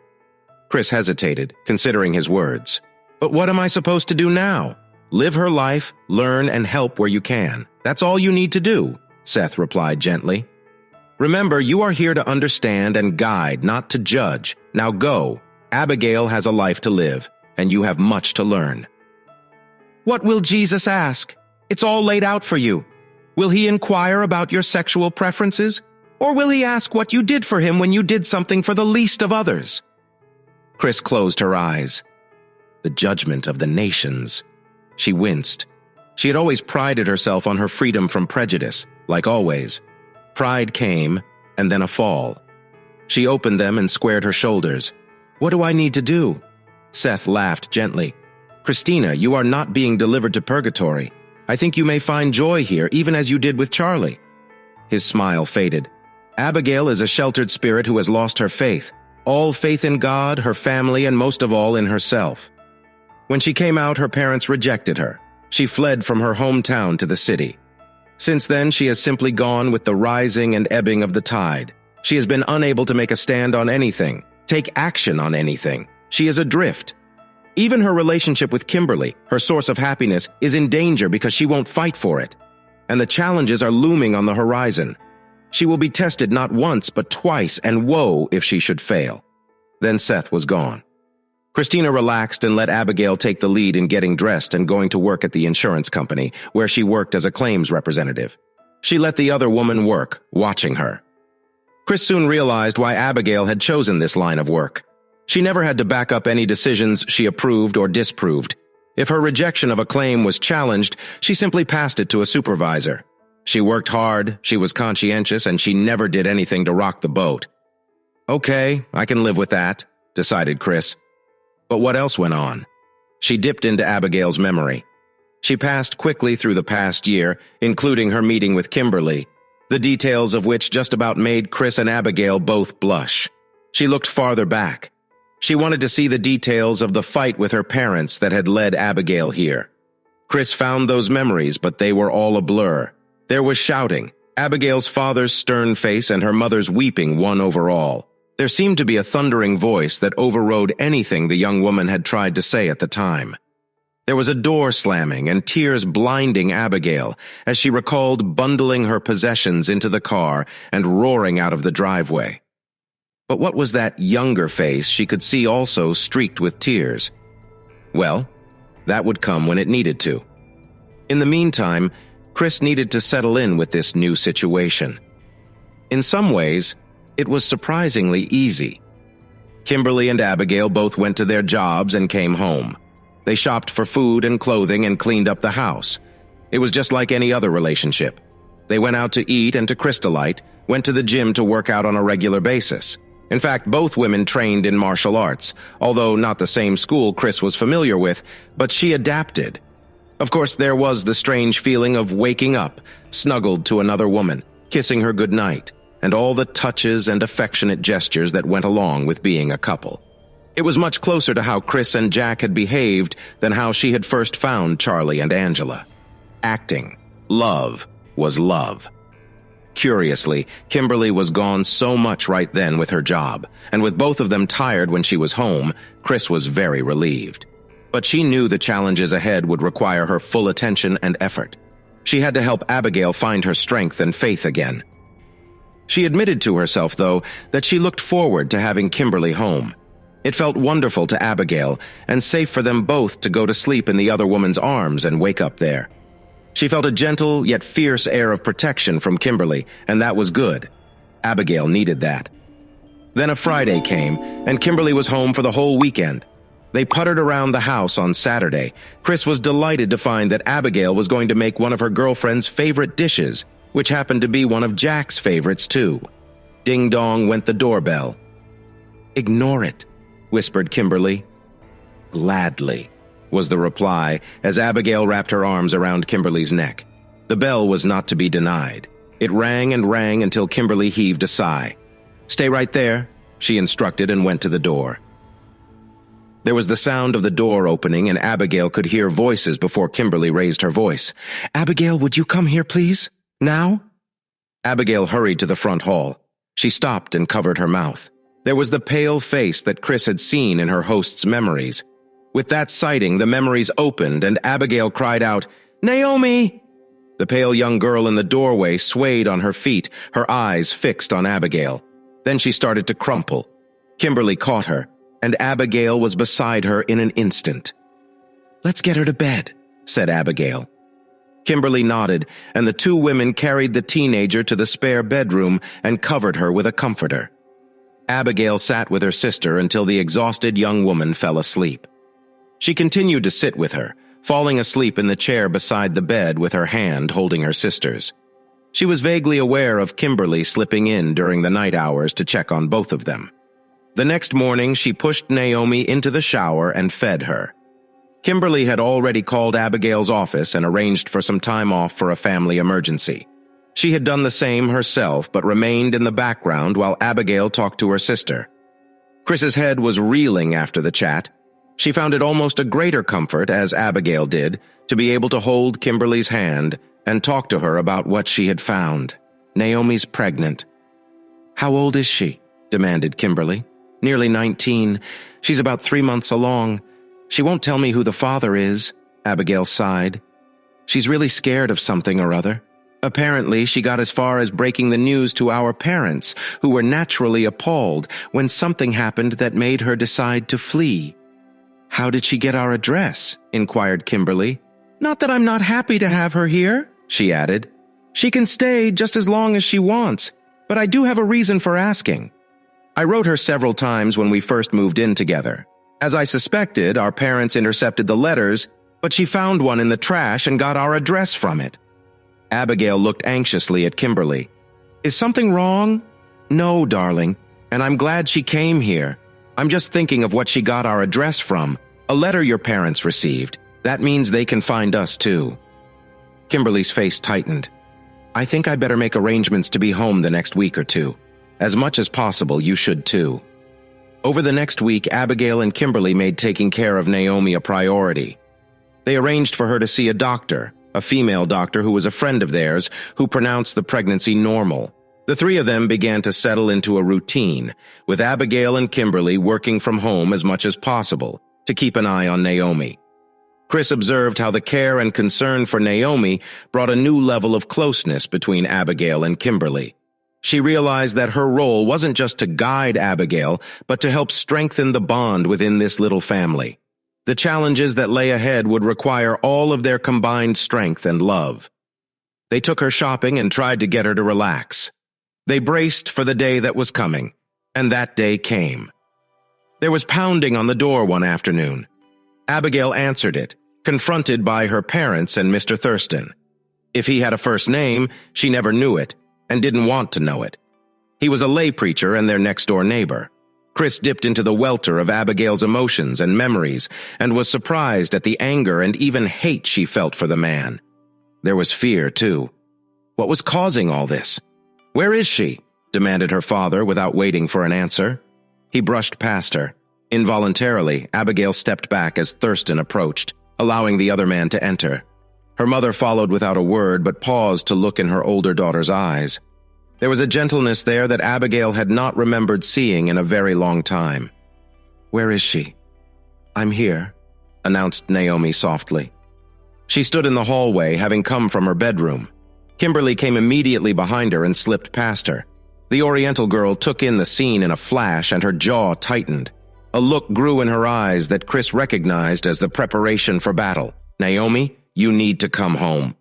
Speaker 1: Chris hesitated, considering his words. "But what am I supposed to do now?" "Live her life, learn, and help where you can. That's all you need to do," Seth replied gently. "Remember, you are here to understand and guide, not to judge. Now go. Abigail has a life to live, and you have much to learn." "What will Jesus ask? It's all laid out for you. Will he inquire about your sexual preferences? Or will he ask what you did for him when you did something for the least of others?" Chris closed her eyes. The judgment of the nations. She winced. She had always prided herself on her freedom from prejudice, like always. Pride came, and then a fall. She opened them and squared her shoulders. "What do I need to do?" Seth laughed gently. "Christina, you are not being delivered to purgatory. I think you may find joy here, even as you did with Charlie." His smile faded. "Abigail is a sheltered spirit who has lost her faith. All faith in God, her family, and most of all in herself. When she came out, her parents rejected her. She fled from her hometown to the city. Since then, she has simply gone with the rising and ebbing of the tide. She has been unable to make a stand on anything, take action on anything. She is adrift. Even her relationship with Kimberly, her source of happiness, is in danger because she won't fight for it. And the challenges are looming on the horizon. She will be tested not once but twice, and woe if she should fail." Then Seth was gone. Christina relaxed and let Abigail take the lead in getting dressed and going to work at the insurance company, where she worked as a claims representative. She let the other woman work, watching her. Chris soon realized why Abigail had chosen this line of work. She never had to back up any decisions she approved or disproved. If her rejection of a claim was challenged, she simply passed it to a supervisor. She worked hard, she was conscientious, and she never did anything to rock the boat. "Okay, I can live with that," decided Chris. But what else went on? She dipped into Abigail's memory. She passed quickly through the past year, including her meeting with Kimberly, the details of which just about made Chris and Abigail both blush. She looked farther back. She wanted to see the details of the fight with her parents that had led Abigail here. Chris found those memories, but they were all a blur. There was shouting, Abigail's father's stern face and her mother's weeping one over all. There seemed to be a thundering voice that overrode anything the young woman had tried to say at the time. There was a door slamming and tears blinding Abigail as she recalled bundling her possessions into the car and roaring out of the driveway. But what was that younger face she could see also streaked with tears? Well, that would come when it needed to. In the meantime, Chris needed to settle in with this new situation. In some ways, it was surprisingly easy. Kimberly and Abigail both went to their jobs and came home. They shopped for food and clothing and cleaned up the house. It was just like any other relationship. They went out to eat and to crystallite, went to the gym to work out on a regular basis. In fact, both women trained in martial arts, although not the same school Chris was familiar with, but she adapted. Of course, there was the strange feeling of waking up, snuggled to another woman, kissing her goodnight, and all the touches and affectionate gestures that went along with being a couple. It was much closer to how Chris and Jack had behaved than how she had first found Charlie and Angela. Acting, love, was love. Curiously, Kimberly was gone so much right then with her job, and with both of them tired when she was home, Chris was very relieved. But she knew the challenges ahead would require her full attention and effort. She had to help Abigail find her strength and faith again. She admitted to herself, though, that she looked forward to having Kimberly home. It felt wonderful to Abigail, and safe for them both to go to sleep in the other woman's arms and wake up there. She felt a gentle yet fierce air of protection from Kimberly, and that was good. Abigail needed that. Then a Friday came, and Kimberly was home for the whole weekend. They puttered around the house on Saturday. Chris was delighted to find that Abigail was going to make one of her girlfriend's favorite dishes, which happened to be one of Jack's favorites too. Ding-dong went the doorbell. "Ignore it," whispered Kimberly. "Gladly," was the reply as Abigail wrapped her arms around Kimberly's neck. The bell was not to be denied. It rang and rang until Kimberly heaved a sigh. "Stay right there," she instructed and went to the door. There was the sound of the door opening, and Abigail could hear voices before Kimberly raised her voice. "Abigail, would you come here, please? Now?" Abigail hurried to the front hall. She stopped and covered her mouth. There was the pale face that Chris had seen in her host's memories. With that sighting, the memories opened, and Abigail cried out, "Naomi!" The pale young girl in the doorway swayed on her feet, her eyes fixed on Abigail. Then she started to crumple. Kimberly caught her, and Abigail was beside her in an instant. "Let's get her to bed," said Abigail. Kimberly nodded, and the two women carried the teenager to the spare bedroom and covered her with a comforter. Abigail sat with her sister until the exhausted young woman fell asleep. She continued to sit with her, falling asleep in the chair beside the bed with her hand holding her sister's. She was vaguely aware of Kimberly slipping in during the night hours to check on both of them. The next morning, she pushed Naomi into the shower and fed her. Kimberly had already called Abigail's office and arranged for some time off for a family emergency. She had done the same herself, but remained in the background while Abigail talked to her sister. Chris's head was reeling after the chat. She found it almost a greater comfort, as Abigail did, to be able to hold Kimberly's hand and talk to her about what she had found. Naomi's pregnant. "How old is she?" demanded Kimberly. "Nearly 19. She's about 3 months along. She won't tell me who the father is," Abigail sighed. "She's really scared of something or other. Apparently, she got as far as breaking the news to our parents, who were naturally appalled when something happened that made her decide to flee." "How did she get our address?" inquired Kimberly. "Not that I'm not happy to have her here," she added. "She can stay just as long as she wants, but I do have a reason for asking. I wrote her several times when we first moved in together. As I suspected, our parents intercepted the letters, but she found one in the trash and got our address from it." Abigail looked anxiously at Kimberly. "Is something wrong?" "No, darling, and I'm glad she came here. I'm just thinking of what she got our address from. A letter your parents received. That means they can find us too." Kimberly's face tightened. "I think I better make arrangements to be home the next week or two. As much as possible, you should too." Over the next week, Abigail and Kimberly made taking care of Naomi a priority. They arranged for her to see a doctor, a female doctor who was a friend of theirs, who pronounced the pregnancy normal. The three of them began to settle into a routine, with Abigail and Kimberly working from home as much as possible to keep an eye on Naomi. Chris observed how the care and concern for Naomi brought a new level of closeness between Abigail and Kimberly. She realized that her role wasn't just to guide Abigail, but to help strengthen the bond within this little family. The challenges that lay ahead would require all of their combined strength and love. They took her shopping and tried to get her to relax. They braced for the day that was coming, and that day came. There was pounding on the door one afternoon. Abigail answered it, confronted by her parents and Mr. Thurston. If he had a first name, she never knew it, and didn't want to know it. He was a lay preacher and their next-door neighbor. Chris dipped into the welter of Abigail's emotions and memories and was surprised at the anger and even hate she felt for the man. There was fear, too. What was causing all this? "Where is she?" demanded her father without waiting for an answer. He brushed past her. Involuntarily, Abigail stepped back as Thurston approached, allowing the other man to enter. Her mother followed without a word but paused to look in her older daughter's eyes. There was a gentleness there that Abigail had not remembered seeing in a very long time. "Where is she?" "I'm here," announced Naomi softly. She stood in the hallway, having come from her bedroom. Kimberly came immediately behind her and slipped past her. The Oriental girl took in the scene in a flash, and her jaw tightened. A look grew in her eyes that Chris recognized as the preparation for battle. "Naomi, you need to come home."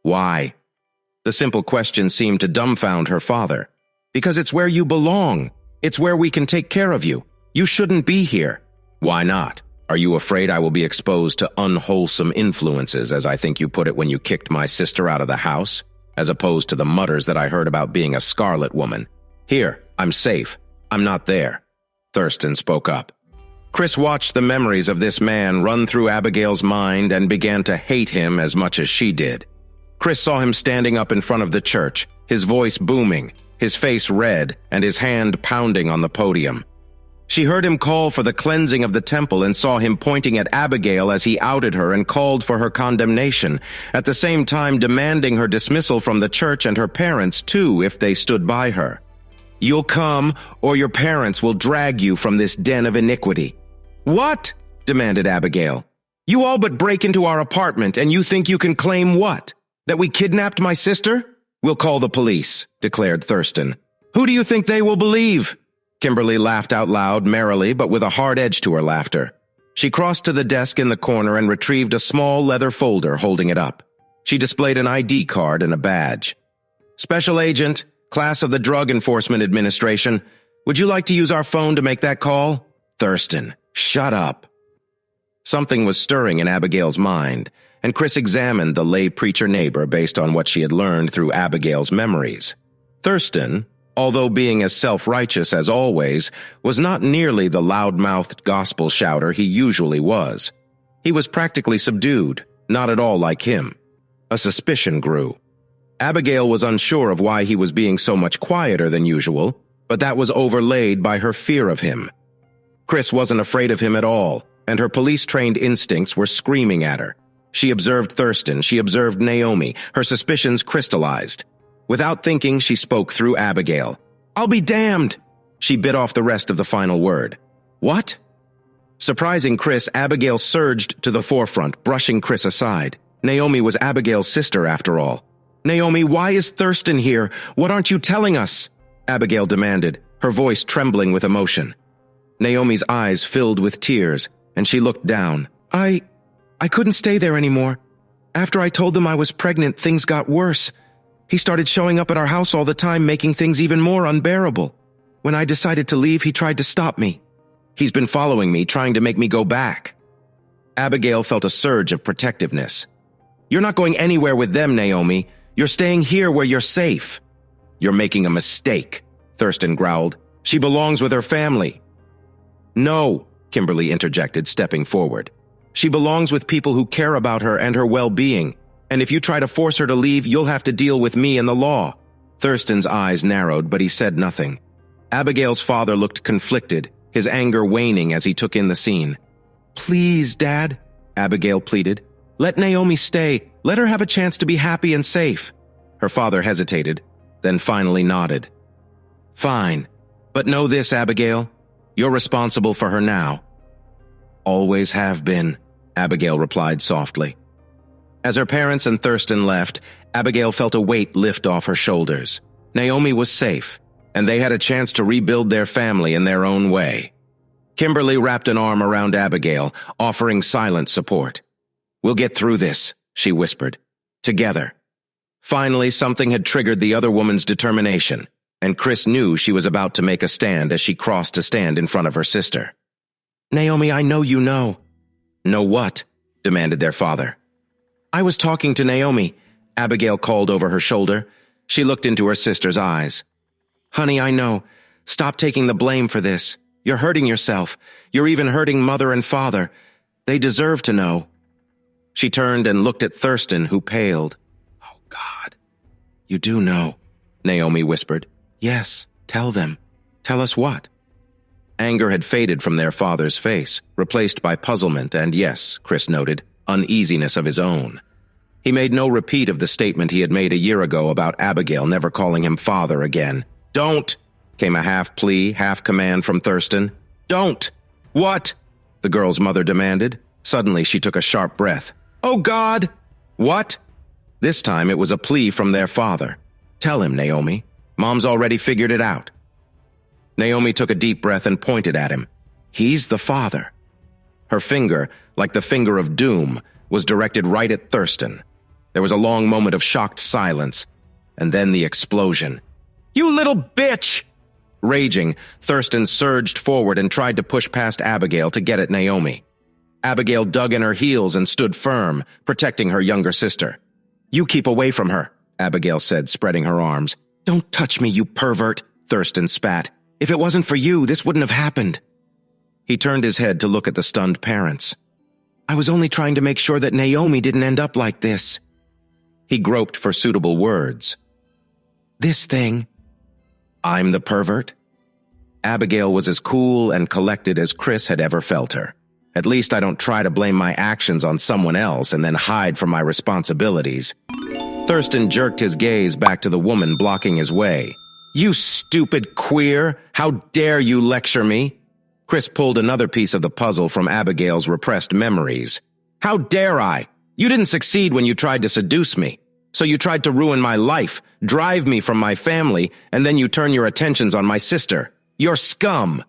Speaker 1: "Why?" The simple question seemed to dumbfound her father. "Because it's where you belong. It's where we can take care of you. You shouldn't be here." "Why not? Are you afraid I will be exposed to unwholesome influences, as I think you put it when you kicked my sister out of the house, as opposed to the mutters that I heard about being a Scarlet woman? Here, I'm safe. I'm not there." Thurston spoke up. Chris watched the memories of this man run through Abigail's mind and began to hate him as much as she did. Chris saw him standing up in front of the church, his voice booming, his face red, and his hand pounding on the podium. She heard him call for the cleansing of the temple and saw him pointing at Abigail as he outed her and called for her condemnation, at the same time demanding her dismissal from the church and her parents too if they stood by her. "You'll come, or your parents will drag you from this den of iniquity." "What?" demanded Abigail. "You all but break into our apartment, and you think you can claim what? That we kidnapped my sister?" "We'll call the police," declared Thurston. "Who do you think they will believe?" Kimberly laughed out loud, merrily, but with a hard edge to her laughter. She crossed to the desk in the corner and retrieved a small leather folder, holding it up. She displayed an ID card and a badge. "Special Agent, Class of the Drug Enforcement Administration, would you like to use our phone to make that call?" "Thurston, shut up." Something was stirring in Abigail's mind, and Chris examined the lay preacher neighbor based on what she had learned through Abigail's memories. Thurston, although being as self-righteous as always, was not nearly the loud-mouthed gospel shouter he usually was. He was practically subdued, not at all like him. A suspicion grew. Abigail was unsure of why he was being so much quieter than usual, but that was overlaid by her fear of him. Chris wasn't afraid of him at all, and her police-trained instincts were screaming at her. She observed Thurston, she observed Naomi, her suspicions crystallized. Without thinking, she spoke through Abigail. "I'll be damned!" She bit off the rest of the final word. "What?" Surprising Chris, Abigail surged to the forefront, brushing Chris aside. Naomi was Abigail's sister, after all. "Naomi, why is Thurston here? What aren't you telling us?" Abigail demanded, her voice trembling with emotion. Naomi's eyes filled with tears, and she looked down. I couldn't stay there anymore. After I told them I was pregnant, things got worse. He started showing up at our house all the time, making things even more unbearable. When I decided to leave, he tried to stop me. He's been following me, trying to make me go back." Abigail felt a surge of protectiveness. "You're not going anywhere with them, Naomi. You're staying here where you're safe." "You're making a mistake," Thurston growled. "She belongs with her family." "No," Kimberly interjected, stepping forward. "She belongs with people who care about her and her well-being. And if you try to force her to leave, you'll have to deal with me and the law." Thurston's eyes narrowed, but he said nothing. Abigail's father looked conflicted, his anger waning as he took in the scene. "Please, Dad," Abigail pleaded. "Let Naomi stay. Let her have a chance to be happy and safe." Her father hesitated, then finally nodded. "Fine. But know this, Abigail. You're responsible for her now." "Always have been," Abigail replied softly. As her parents and Thurston left, Abigail felt a weight lift off her shoulders. Naomi was safe, and they had a chance to rebuild their family in their own way. Kimberly wrapped an arm around Abigail, offering silent support. "We'll get through this," she whispered. "Together." Finally, something had triggered the other woman's determination, and Chris knew she was about to make a stand as she crossed to stand in front of her sister. "Naomi, I know you know." "Know what?" demanded their father. "I was talking to Naomi," Abigail called over her shoulder. She looked into her sister's eyes. "Honey, I know. Stop taking the blame for this. You're hurting yourself. You're even hurting Mother and Father. They deserve to know." She turned and looked at Thurston, who paled. "Oh, God. You do know," Naomi whispered. "Yes, tell them. Tell us what?" Anger had faded from their father's face, replaced by puzzlement and, yes, Chris noted, uneasiness of his own. He made no repeat of the statement he had made a year ago about Abigail never calling him father again. "Don't!" came a half-plea, half-command from Thurston. "Don't!" "What?" the girl's mother demanded. Suddenly she took a sharp breath. "Oh, God!" "What?" This time it was a plea from their father. "Tell him, Naomi. Mom's already figured it out." Naomi took a deep breath and pointed at him. "He's the father." Her finger, like the finger of doom, was directed right at Thurston. There was a long moment of shocked silence, and then the explosion. "You little bitch!" Raging, Thurston surged forward and tried to push past Abigail to get at Naomi. Abigail dug in her heels and stood firm, protecting her younger sister. "You keep away from her," Abigail said, spreading her arms. "Don't touch me, you pervert," Thurston spat. "If it wasn't for you, this wouldn't have happened." He turned his head to look at the stunned parents. "I was only trying to make sure that Naomi didn't end up like this." He groped for suitable words. "This thing." "I'm the pervert?" Abigail was as cool and collected as Chris had ever felt her. "At least I don't try to blame my actions on someone else and then hide from my responsibilities." Thurston jerked his gaze back to the woman blocking his way. "You stupid queer! How dare you lecture me?" Chris pulled another piece of the puzzle from Abigail's repressed memories. "How dare I? You didn't succeed when you tried to seduce me. So you tried to ruin my life, drive me from my family, and then you turn your attentions on my sister. You're scum!"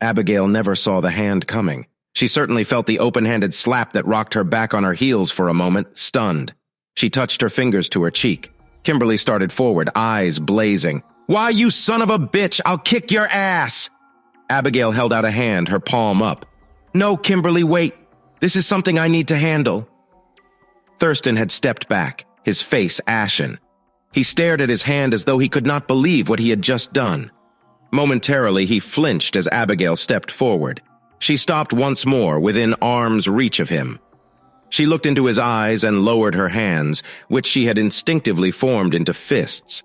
Speaker 1: Abigail never saw the hand coming. She certainly felt the open-handed slap that rocked her back on her heels for a moment, stunned. She touched her fingers to her cheek. Kimberly started forward, eyes blazing. "Why, you son of a bitch, I'll kick your ass!" Abigail held out a hand, her palm up. "No, Kimberly, wait. This is something I need to handle." Thurston had stepped back, his face ashen. He stared at his hand as though he could not believe what he had just done. Momentarily, he flinched as Abigail stepped forward. She stopped once more, within arm's reach of him. She looked into his eyes and lowered her hands, which she had instinctively formed into fists.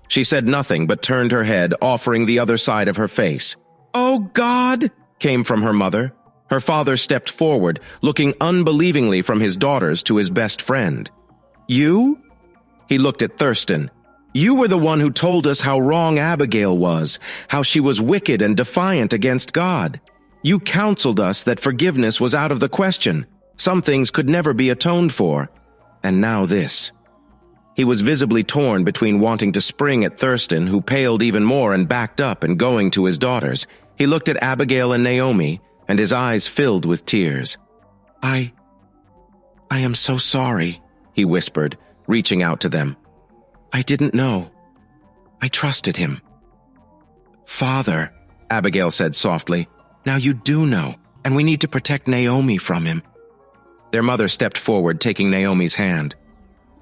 Speaker 1: She said nothing but turned her head, offering the other side of her face. "Oh, God!" came from her mother. Her father stepped forward, looking unbelievingly from his daughters to his best friend. "You?" He looked at Thurston. "You were the one who told us how wrong Abigail was, how she was wicked and defiant against God. You counseled us that forgiveness was out of the question. Some things could never be atoned for. And now this." He was visibly torn between wanting to spring at Thurston, who paled even more and backed up, and going to his daughters. He looked at Abigail and Naomi, and his eyes filled with tears. I am so sorry," he whispered, reaching out to them. "I didn't know. I trusted him." "Father," Abigail said softly, "now you do know, and we need to protect Naomi from him." Their mother stepped forward, taking Naomi's hand.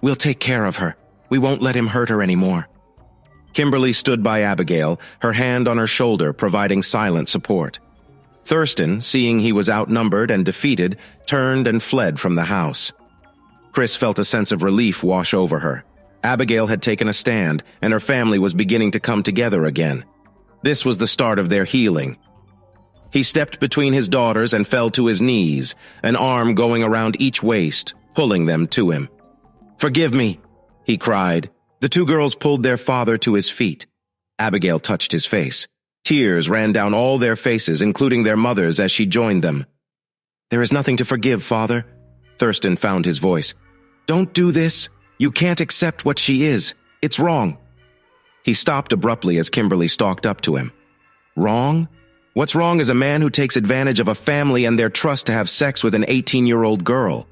Speaker 1: "We'll take care of her. We won't let him hurt her anymore." Kimberly stood by Abigail, her hand on her shoulder, providing silent support. Thurston, seeing he was outnumbered and defeated, turned and fled from the house. Chris felt a sense of relief wash over her. Abigail had taken a stand, and her family was beginning to come together again. This was the start of their healing. He stepped between his daughters and fell to his knees, an arm going around each waist, pulling them to him. "Forgive me," he cried. The two girls pulled their father to his feet. Abigail touched his face. Tears ran down all their faces, including their mother's, as she joined them. "There is nothing to forgive, Father." Thurston found his voice. "Don't do this. You can't accept what she is. It's wrong." He stopped abruptly as Kimberly stalked up to him. Wrong? What's wrong is a man who takes advantage of a family and their trust to have sex with an 18-year-old girl.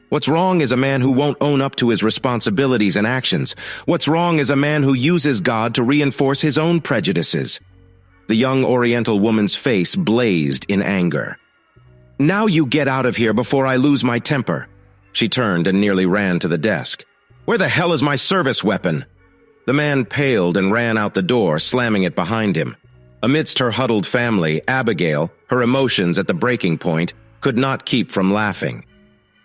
Speaker 1: What's wrong is a man who won't own up to his responsibilities and actions. What's wrong is a man who uses God to reinforce his own prejudices. The young Oriental woman's face blazed in anger. "Now you get out of here before I lose my temper." She turned and nearly ran to the desk. "Where the hell is my service weapon?" The man paled and ran out the door, slamming it behind him. Amidst her huddled family, Abigail, her emotions at the breaking point, could not keep from laughing.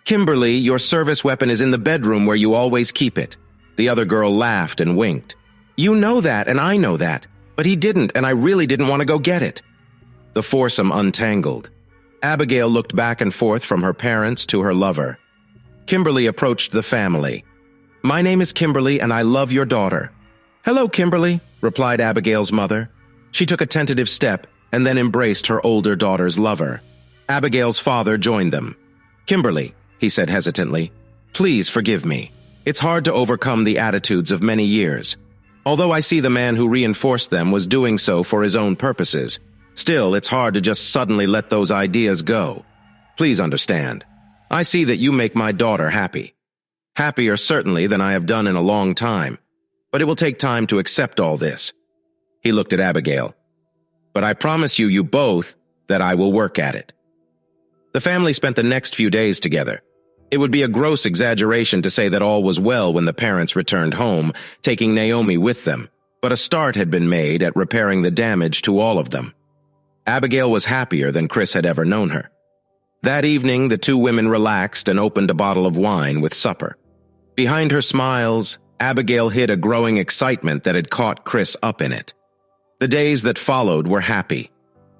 Speaker 1: "Kimberly, your service weapon is in the bedroom where you always keep it." The other girl laughed and winked. "You know that, and I know that. But he didn't, and I really didn't want to go get it." The foursome untangled. Abigail looked back and forth from her parents to her lover. Kimberly approached the family. "My name is Kimberly, and I love your daughter." "Hello, Kimberly," replied Abigail's mother. She took a tentative step and then embraced her older daughter's lover. Abigail's father joined them. "Kimberly," he said hesitantly, "please forgive me. It's hard to overcome the attitudes of many years. Although I see the man who reinforced them was doing so for his own purposes, still it's hard to just suddenly let those ideas go. Please understand. I see that you make my daughter happy. Happier certainly than I have done in a long time, but it will take time to accept all this." He looked at Abigail. "But I promise you both that I will work at it." The family spent the next few days together. It would be a gross exaggeration to say that all was well when the parents returned home, taking Naomi with them, but a start had been made at repairing the damage to all of them. Abigail was happier than Chris had ever known her. That evening, the two women relaxed and opened a bottle of wine with supper. Behind her smiles, Abigail hid a growing excitement that had caught Chris up in it. The days that followed were happy.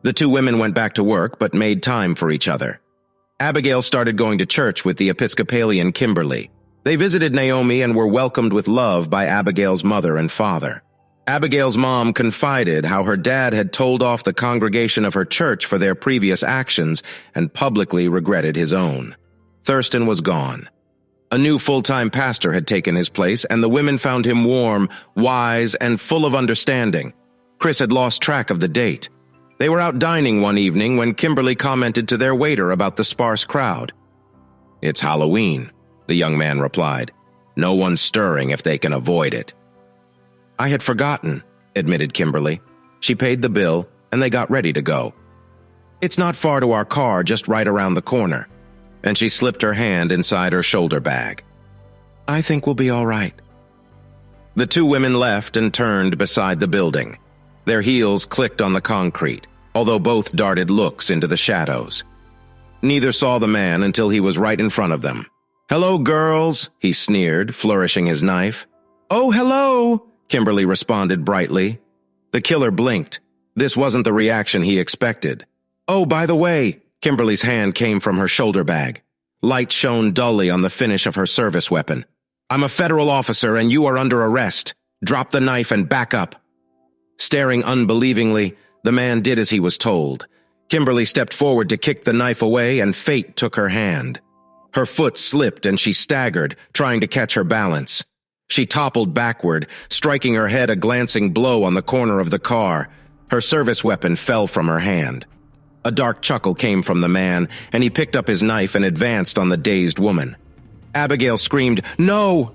Speaker 1: The two women went back to work but made time for each other. Abigail started going to church with the Episcopalian Kimberly. They visited Naomi and were welcomed with love by Abigail's mother and father. Abigail's mom confided how her dad had told off the congregation of her church for their previous actions and publicly regretted his own. Thurston was gone. A new full-time pastor had taken his place, and the women found him warm, wise, and full of understanding. Chris had lost track of the date. They were out dining one evening when Kimberly commented to their waiter about the sparse crowd. "It's Halloween," the young man replied. "No one's stirring if they can avoid it." "I had forgotten," admitted Kimberly. She paid the bill, and they got ready to go. "It's not far to our car, just right around the corner." And she slipped her hand inside her shoulder bag. "I think we'll be all right." The two women left and turned beside the building. Their heels clicked on the concrete, although both darted looks into the shadows. Neither saw the man until he was right in front of them. "Hello, girls," he sneered, flourishing his knife. "Oh, hello," Kimberly responded brightly. The killer blinked. This wasn't the reaction he expected. "Oh, by the way," Kimberly's hand came from her shoulder bag. Light shone dully on the finish of her service weapon. "I'm a federal officer and you are under arrest. Drop the knife and back up." Staring unbelievingly, the man did as he was told. Kimberly stepped forward to kick the knife away, and fate took her hand. Her foot slipped and she staggered, trying to catch her balance. She toppled backward, striking her head a glancing blow on the corner of the car. Her service weapon fell from her hand. A dark chuckle came from the man, and he picked up his knife and advanced on the dazed woman. Abigail screamed, "No!"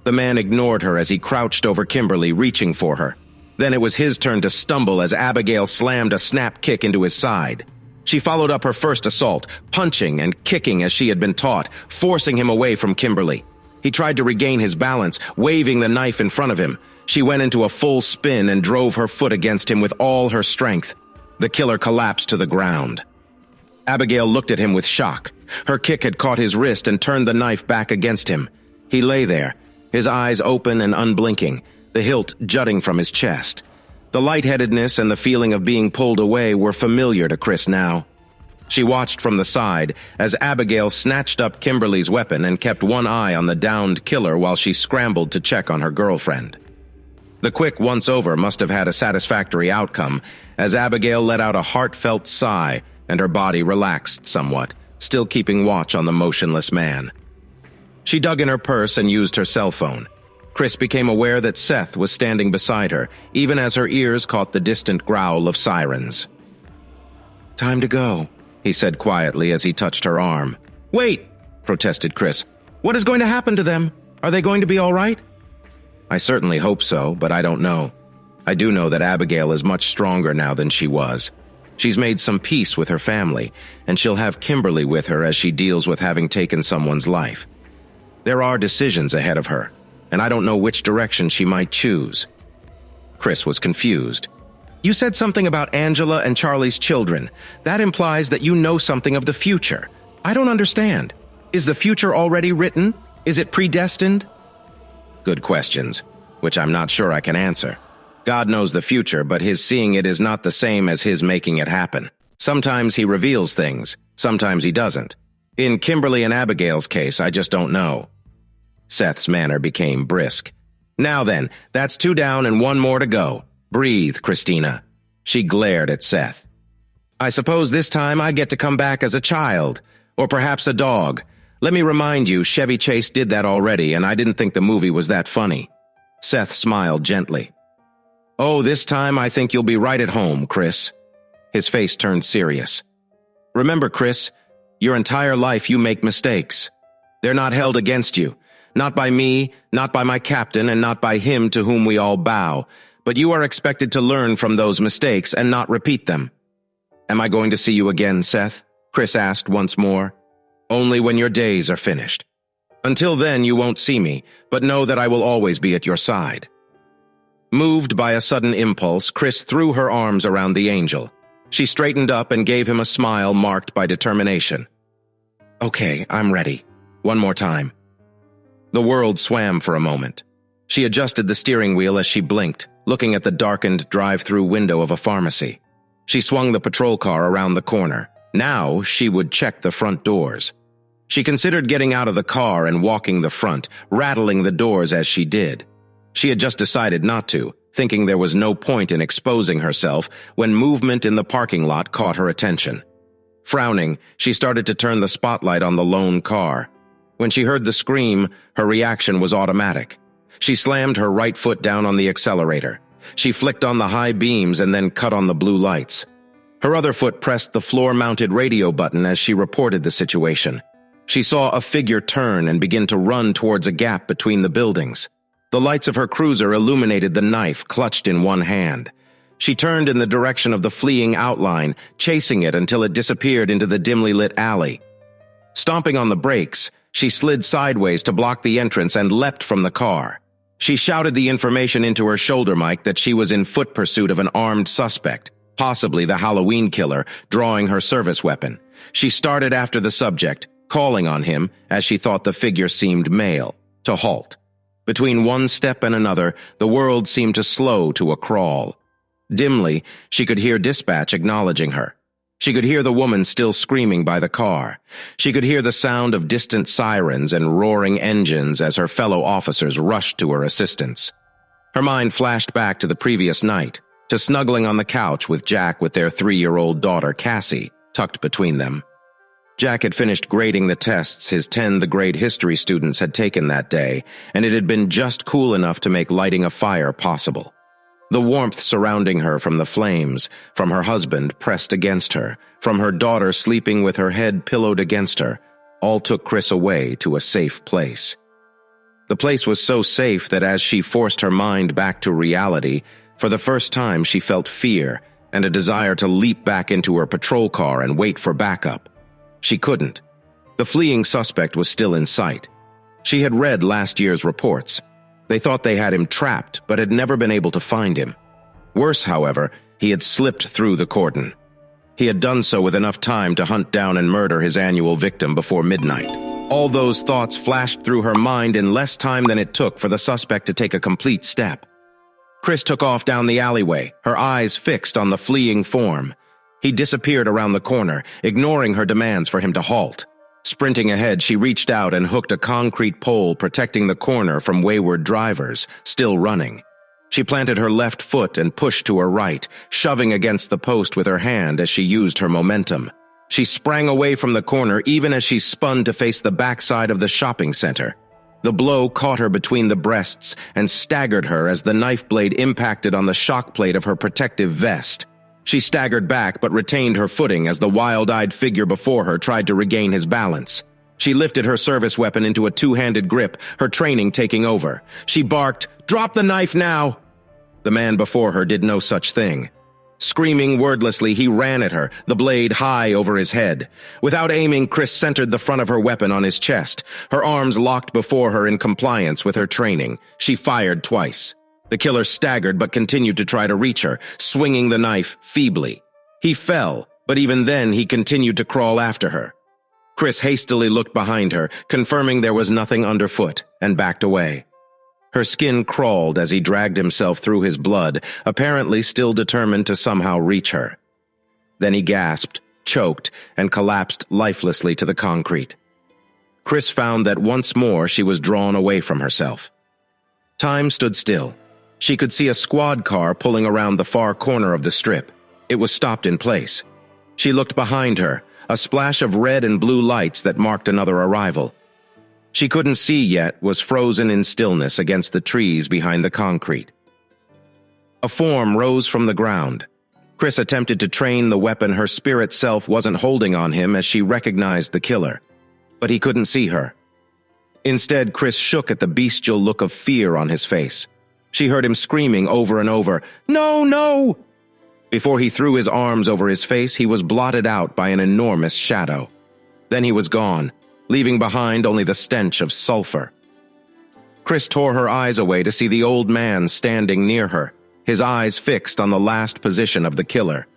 Speaker 1: The man ignored her as he crouched over Kimberly, reaching for her. Then it was his turn to stumble as Abigail slammed a snap kick into his side. She followed up her first assault, punching and kicking as she had been taught, forcing him away from Kimberly. He tried to regain his balance, waving the knife in front of him. She went into a full spin and drove her foot against him with all her strength. The killer collapsed to the ground. Abigail looked at him with shock. Her kick had caught his wrist and turned the knife back against him. He lay there, his eyes open and unblinking, the hilt jutting from his chest. The lightheadedness and the feeling of being pulled away were familiar to Chris now. She watched from the side as Abigail snatched up Kimberly's weapon and kept one eye on the downed killer while she scrambled to check on her girlfriend. The quick once-over must have had a satisfactory outcome, as Abigail let out a heartfelt sigh and her body relaxed somewhat, still keeping watch on the motionless man. She dug in her purse and used her cell phone. Chris became aware that Seth was standing beside her, even as her ears caught the distant growl of sirens. "Time to go," he said quietly as he touched her arm. "Wait," protested Chris. "What is going to happen to them? Are they going to be all right?" "I certainly hope so, but I don't know. I do know that Abigail is much stronger now than she was. She's made some peace with her family, and she'll have Kimberly with her as she deals with having taken someone's life. There are decisions ahead of her, and I don't know which direction she might choose." Chris was confused. "You said something about Angela and Charlie's children. That implies that you know something of the future. I don't understand. Is the future already written? Is it predestined?" "Good questions, which I'm not sure I can answer. God knows the future, but his seeing it is not the same as his making it happen. Sometimes he reveals things, sometimes he doesn't. In Kimberly and Abigail's case, I just don't know." Seth's manner became brisk. "Now then, that's 2 down and 1 more to go. Breathe, Christina." She glared at Seth. "I suppose this time I get to come back as a child, or perhaps a dog. Let me remind you, Chevy Chase did that already, and I didn't think the movie was that funny." Seth smiled gently. "Oh, this time I think you'll be right at home, Chris." His face turned serious. "Remember, Chris, your entire life you make mistakes. They're not held against you. Not by me, not by my captain, and not by him to whom we all bow. But you are expected to learn from those mistakes and not repeat them." "Am I going to see you again, Seth?" Chris asked once more. "Only when your days are finished. Until then you won't see me, but know that I will always be at your side." Moved by a sudden impulse, Chris threw her arms around the angel. She straightened up and gave him a smile marked by determination. "Okay, I'm ready. One more time." The world swam for a moment. She adjusted the steering wheel as she blinked, looking at the darkened drive-through window of a pharmacy. She swung the patrol car around the corner. Now she would check the front doors. She considered getting out of the car and walking the front, rattling the doors as she did. She had just decided not to, thinking there was no point in exposing herself when movement in the parking lot caught her attention. Frowning, she started to turn the spotlight on the lone car. When she heard the scream, her reaction was automatic. She slammed her right foot down on the accelerator. She flicked on the high beams and then cut on the blue lights. Her other foot pressed the floor-mounted radio button as she reported the situation. She saw a figure turn and begin to run towards a gap between the buildings. The lights of her cruiser illuminated the knife clutched in one hand. She turned in the direction of the fleeing outline, chasing it until it disappeared into the dimly lit alley. Stomping on the brakes, she slid sideways to block the entrance and leapt from the car. She shouted the information into her shoulder mic that she was in foot pursuit of an armed suspect, possibly the Halloween killer, drawing her service weapon. She started after the subject, calling on him, as she thought the figure seemed male, to halt. Between one step and another, the world seemed to slow to a crawl. Dimly, she could hear dispatch acknowledging her. She could hear the woman still screaming by the car. She could hear the sound of distant sirens and roaring engines as her fellow officers rushed to her assistance. Her mind flashed back to the previous night, to snuggling on the couch with Jack with their 3-year-old daughter, Cassie, tucked between them. Jack had finished grading the tests his 10th-grade history students had taken that day, and it had been just cool enough to make lighting a fire possible. The warmth surrounding her from the flames, from her husband pressed against her, from her daughter sleeping with her head pillowed against her, all took Chris away to a safe place. The place was so safe that as she forced her mind back to reality, for the first time she felt fear and a desire to leap back into her patrol car and wait for backup. She couldn't. The fleeing suspect was still in sight. She had read last year's reports. They thought they had him trapped, but had never been able to find him. Worse, however, he had slipped through the cordon. He had done so with enough time to hunt down and murder his annual victim before midnight. All those thoughts flashed through her mind in less time than it took for the suspect to take a complete step. Chris took off down the alleyway, her eyes fixed on the fleeing form. He disappeared around the corner, ignoring her demands for him to halt. Sprinting ahead, she reached out and hooked a concrete pole protecting the corner from wayward drivers, still running. She planted her left foot and pushed to her right, shoving against the post with her hand as she used her momentum. She sprang away from the corner even as she spun to face the backside of the shopping center. The blow caught her between the breasts and staggered her as the knife blade impacted on the shock plate of her protective vest. She staggered back but retained her footing as the wild-eyed figure before her tried to regain his balance. She lifted her service weapon into a two-handed grip, her training taking over. She barked, "Drop the knife now!" The man before her did no such thing. Screaming wordlessly, he ran at her, the blade high over his head. Without aiming, Chris centered the front of her weapon on his chest, her arms locked before her in compliance with her training. She fired twice. The killer staggered but continued to try to reach her, swinging the knife feebly. He fell, but even then he continued to crawl after her. Chris hastily looked behind her, confirming there was nothing underfoot, and backed away. Her skin crawled as he dragged himself through his blood, apparently still determined to somehow reach her. Then he gasped, choked, and collapsed lifelessly to the concrete. Chris found that once more she was drawn away from herself. Time stood still. She could see a squad car pulling around the far corner of the strip. It was stopped in place. She looked behind her, a splash of red and blue lights that marked another arrival. She couldn't see yet, was frozen in stillness against the trees behind the concrete. A form rose from the ground. Chris attempted to train the weapon her spirit self wasn't holding on him as she recognized the killer. But he couldn't see her. Instead, Chris shook at the bestial look of fear on his face. She heard him screaming over and over, "No, no!" Before he threw his arms over his face, he was blotted out by an enormous shadow. Then he was gone, leaving behind only the stench of sulfur. Chris tore her eyes away to see the old man standing near her, his eyes fixed on the last position of the killer.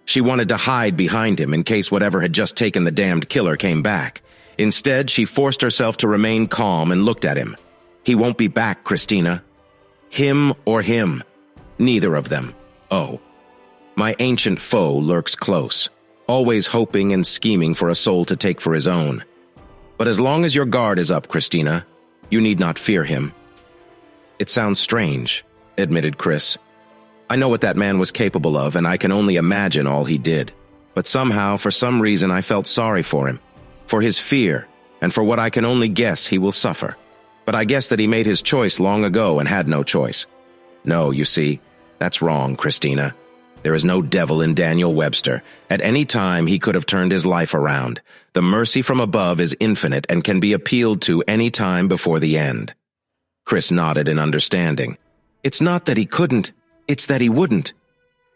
Speaker 1: She wanted to hide behind him in case whatever had just taken the damned killer came back. Instead, she forced herself to remain calm and looked at him. "He won't be back, Christina. Him or him. Neither of them. Oh. My ancient foe lurks close, always hoping and scheming for a soul to take for his own. But as long as your guard is up, Christina, you need not fear him." "It sounds strange," admitted Chris. "I know what that man was capable of, and I can only imagine all he did. But somehow, for some reason, I felt sorry for him, for his fear, and for what I can only guess he will suffer. But I guess that he made his choice long ago and had no choice. No, you see, that's wrong, Christina. There is no devil in Daniel Webster. At any time, he could have turned his life around. The mercy from above is infinite and can be appealed to any time before the end." Chris nodded in understanding. "It's not that he couldn't, it's that he wouldn't."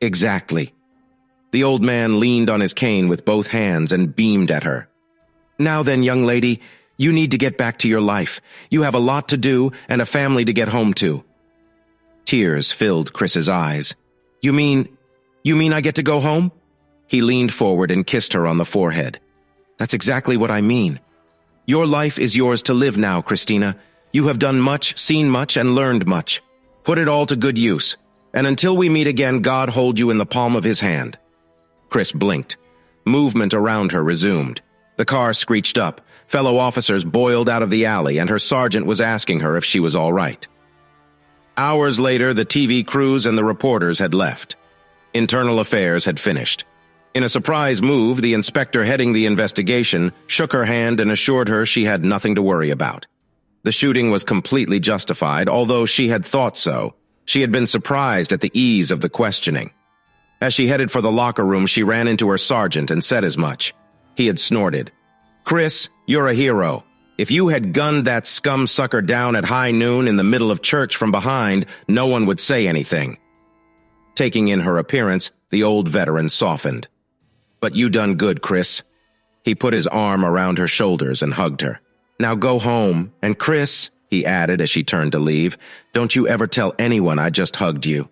Speaker 1: "Exactly." The old man leaned on his cane with both hands and beamed at her. "Now then, young lady, you need to get back to your life. You have a lot to do and a family to get home to." Tears filled Chris's eyes. You mean I get to go home?" He leaned forward and kissed her on the forehead. "That's exactly what I mean. Your life is yours to live now, Christina. You have done much, seen much, and learned much. Put it all to good use. And until we meet again, God hold you in the palm of his hand." Chris blinked. Movement around her resumed. The car screeched up. Fellow officers boiled out of the alley, and her sergeant was asking her if she was all right. Hours later, the TV crews and the reporters had left. Internal affairs had finished. In a surprise move, the inspector heading the investigation shook her hand and assured her she had nothing to worry about. The shooting was completely justified, although she had thought so. She had been surprised at the ease of the questioning. As she headed for the locker room, she ran into her sergeant and said as much. He had snorted. "Chris, you're a hero. If you had gunned that scum sucker down at high noon in the middle of church from behind, no one would say anything." Taking in her appearance, the old veteran softened. "But you done good, Chris." He put his arm around her shoulders and hugged her. "Now go home, and Chris," he added as she turned to leave, "don't you ever tell anyone I just hugged you."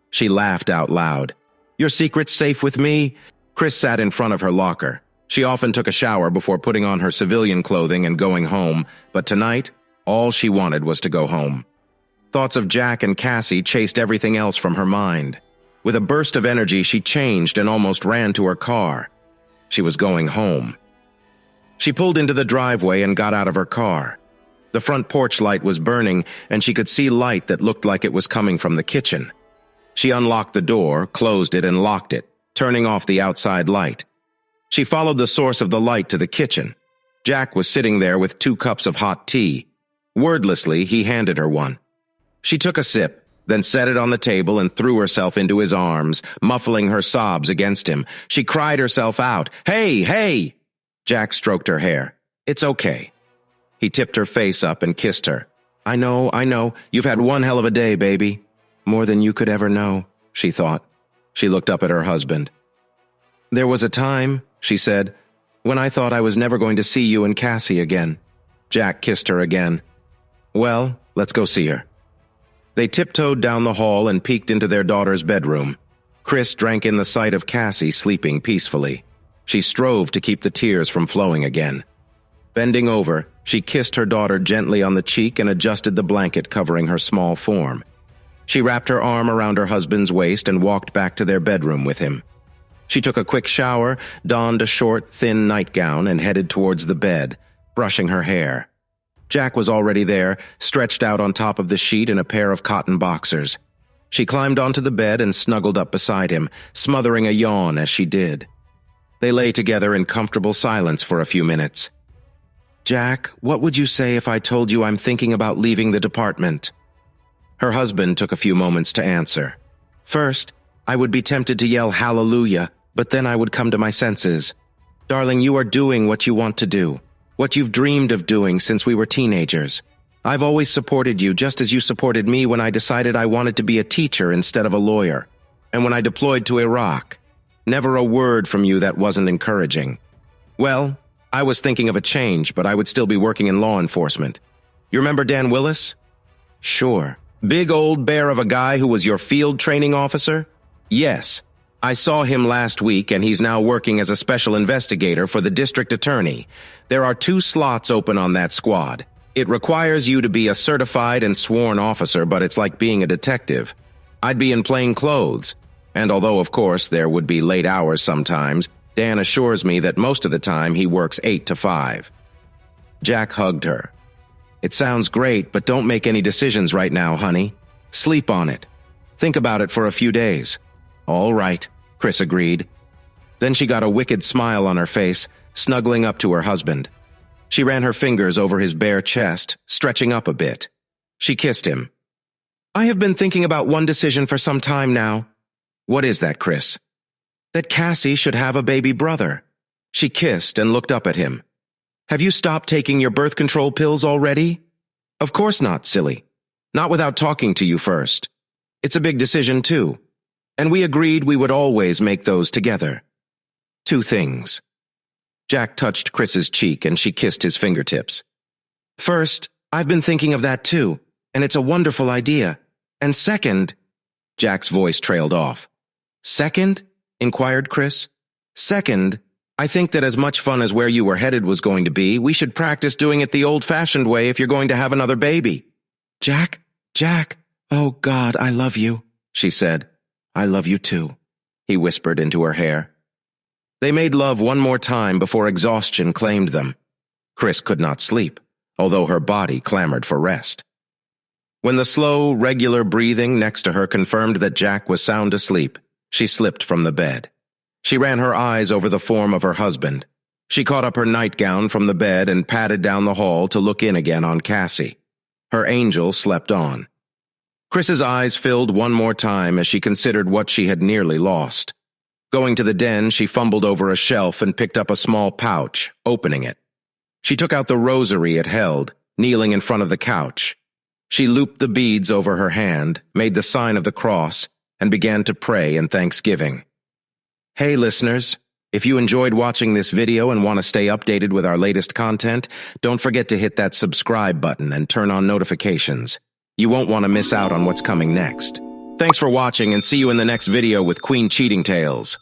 Speaker 1: She laughed out loud. "Your secret's safe with me?" Chris sat in front of her locker. She often took a shower before putting on her civilian clothing and going home, but tonight, all she wanted was to go home. Thoughts of Jack and Cassie chased everything else from her mind. With a burst of energy, she changed and almost ran to her car. She was going home. She pulled into the driveway and got out of her car. The front porch light was burning, and she could see light that looked like it was coming from the kitchen. She unlocked the door, closed it, and locked it, turning off the outside light. She followed the source of the light to the kitchen. Jack was sitting there with 2 cups of hot tea. Wordlessly, he handed her one. She took a sip, then set it on the table and threw herself into his arms, muffling her sobs against him. She cried herself out. "Hey, hey!" Jack stroked her hair. "It's okay." He tipped her face up and kissed her. I know. You've had one hell of a day, baby. More than you could ever know," she thought. She looked up at her husband. "There was a time," she said, "when I thought I was never going to see you and Cassie again." Jack kissed her again. "Well, let's go see her." They tiptoed down the hall and peeked into their daughter's bedroom. Chris drank in the sight of Cassie sleeping peacefully. She strove to keep the tears from flowing again. Bending over, she kissed her daughter gently on the cheek and adjusted the blanket covering her small form. She wrapped her arm around her husband's waist and walked back to their bedroom with him. She took a quick shower, donned a short, thin nightgown, and headed towards the bed, brushing her hair. Jack was already there, stretched out on top of the sheet in a pair of cotton boxers. She climbed onto the bed and snuggled up beside him, smothering a yawn as she did. They lay together in comfortable silence for a few minutes. "Jack, what would you say if I told you I'm thinking about leaving the department?" Her husband took a few moments to answer. "First, I would be tempted to yell hallelujah, but then I would come to my senses. Darling, you are doing what you want to do, what you've dreamed of doing since we were teenagers. I've always supported you just as you supported me when I decided I wanted to be a teacher instead of a lawyer, and when I deployed to Iraq. Never a word from you that wasn't encouraging. Well, I was thinking of a change, but I would still be working in law enforcement. You remember Dan Willis?" "Sure. Big old bear of a guy who was your field training officer?" "Yes. I saw him last week, and he's now working as a special investigator for the district attorney. There are 2 slots open on that squad. It requires you to be a certified and sworn officer, but it's like being a detective. I'd be in plain clothes. And although, of course, there would be late hours sometimes, Dan assures me that most of the time he works 8 to 5. Jack hugged her. "It sounds great, but don't make any decisions right now, honey. Sleep on it. Think about it for a few days." "All right," Chris agreed. Then she got a wicked smile on her face, snuggling up to her husband. She ran her fingers over his bare chest, stretching up a bit. She kissed him. "I have been thinking about one decision for some time now." "What is that, Chris?" "That Cassie should have a baby brother." She kissed and looked up at him. "Have you stopped taking your birth control pills already?" "Of course not, silly. Not without talking to you first. It's a big decision, too. And we agreed we would always make those together. 2 things. Jack touched Chris's cheek and she kissed his fingertips. "First, I've been thinking of that too, and it's a wonderful idea. And second," Jack's voice trailed off. "Second?" inquired Chris. "Second, I think that as much fun as where you were headed was going to be, we should practice doing it the old-fashioned way if you're going to have another baby." Jack, oh God, I love you," she said. "I love you too," he whispered into her hair. They made love one more time before exhaustion claimed them. Chris could not sleep, although her body clamored for rest. When the slow, regular breathing next to her confirmed that Jack was sound asleep, she slipped from the bed. She ran her eyes over the form of her husband. She caught up her nightgown from the bed and padded down the hall to look in again on Cassie. Her angel slept on. Chris's eyes filled one more time as she considered what she had nearly lost. Going to the den, she fumbled over a shelf and picked up a small pouch, opening it. She took out the rosary it held, kneeling in front of the couch. She looped the beads over her hand, made the sign of the cross, and began to pray in thanksgiving. Hey listeners, if you enjoyed watching this video and want to stay updated with our latest content, don't forget to hit that subscribe button and turn on notifications. You won't want to miss out on what's coming next. Thanks for watching and see you in the next video with Queen Cheating Tales.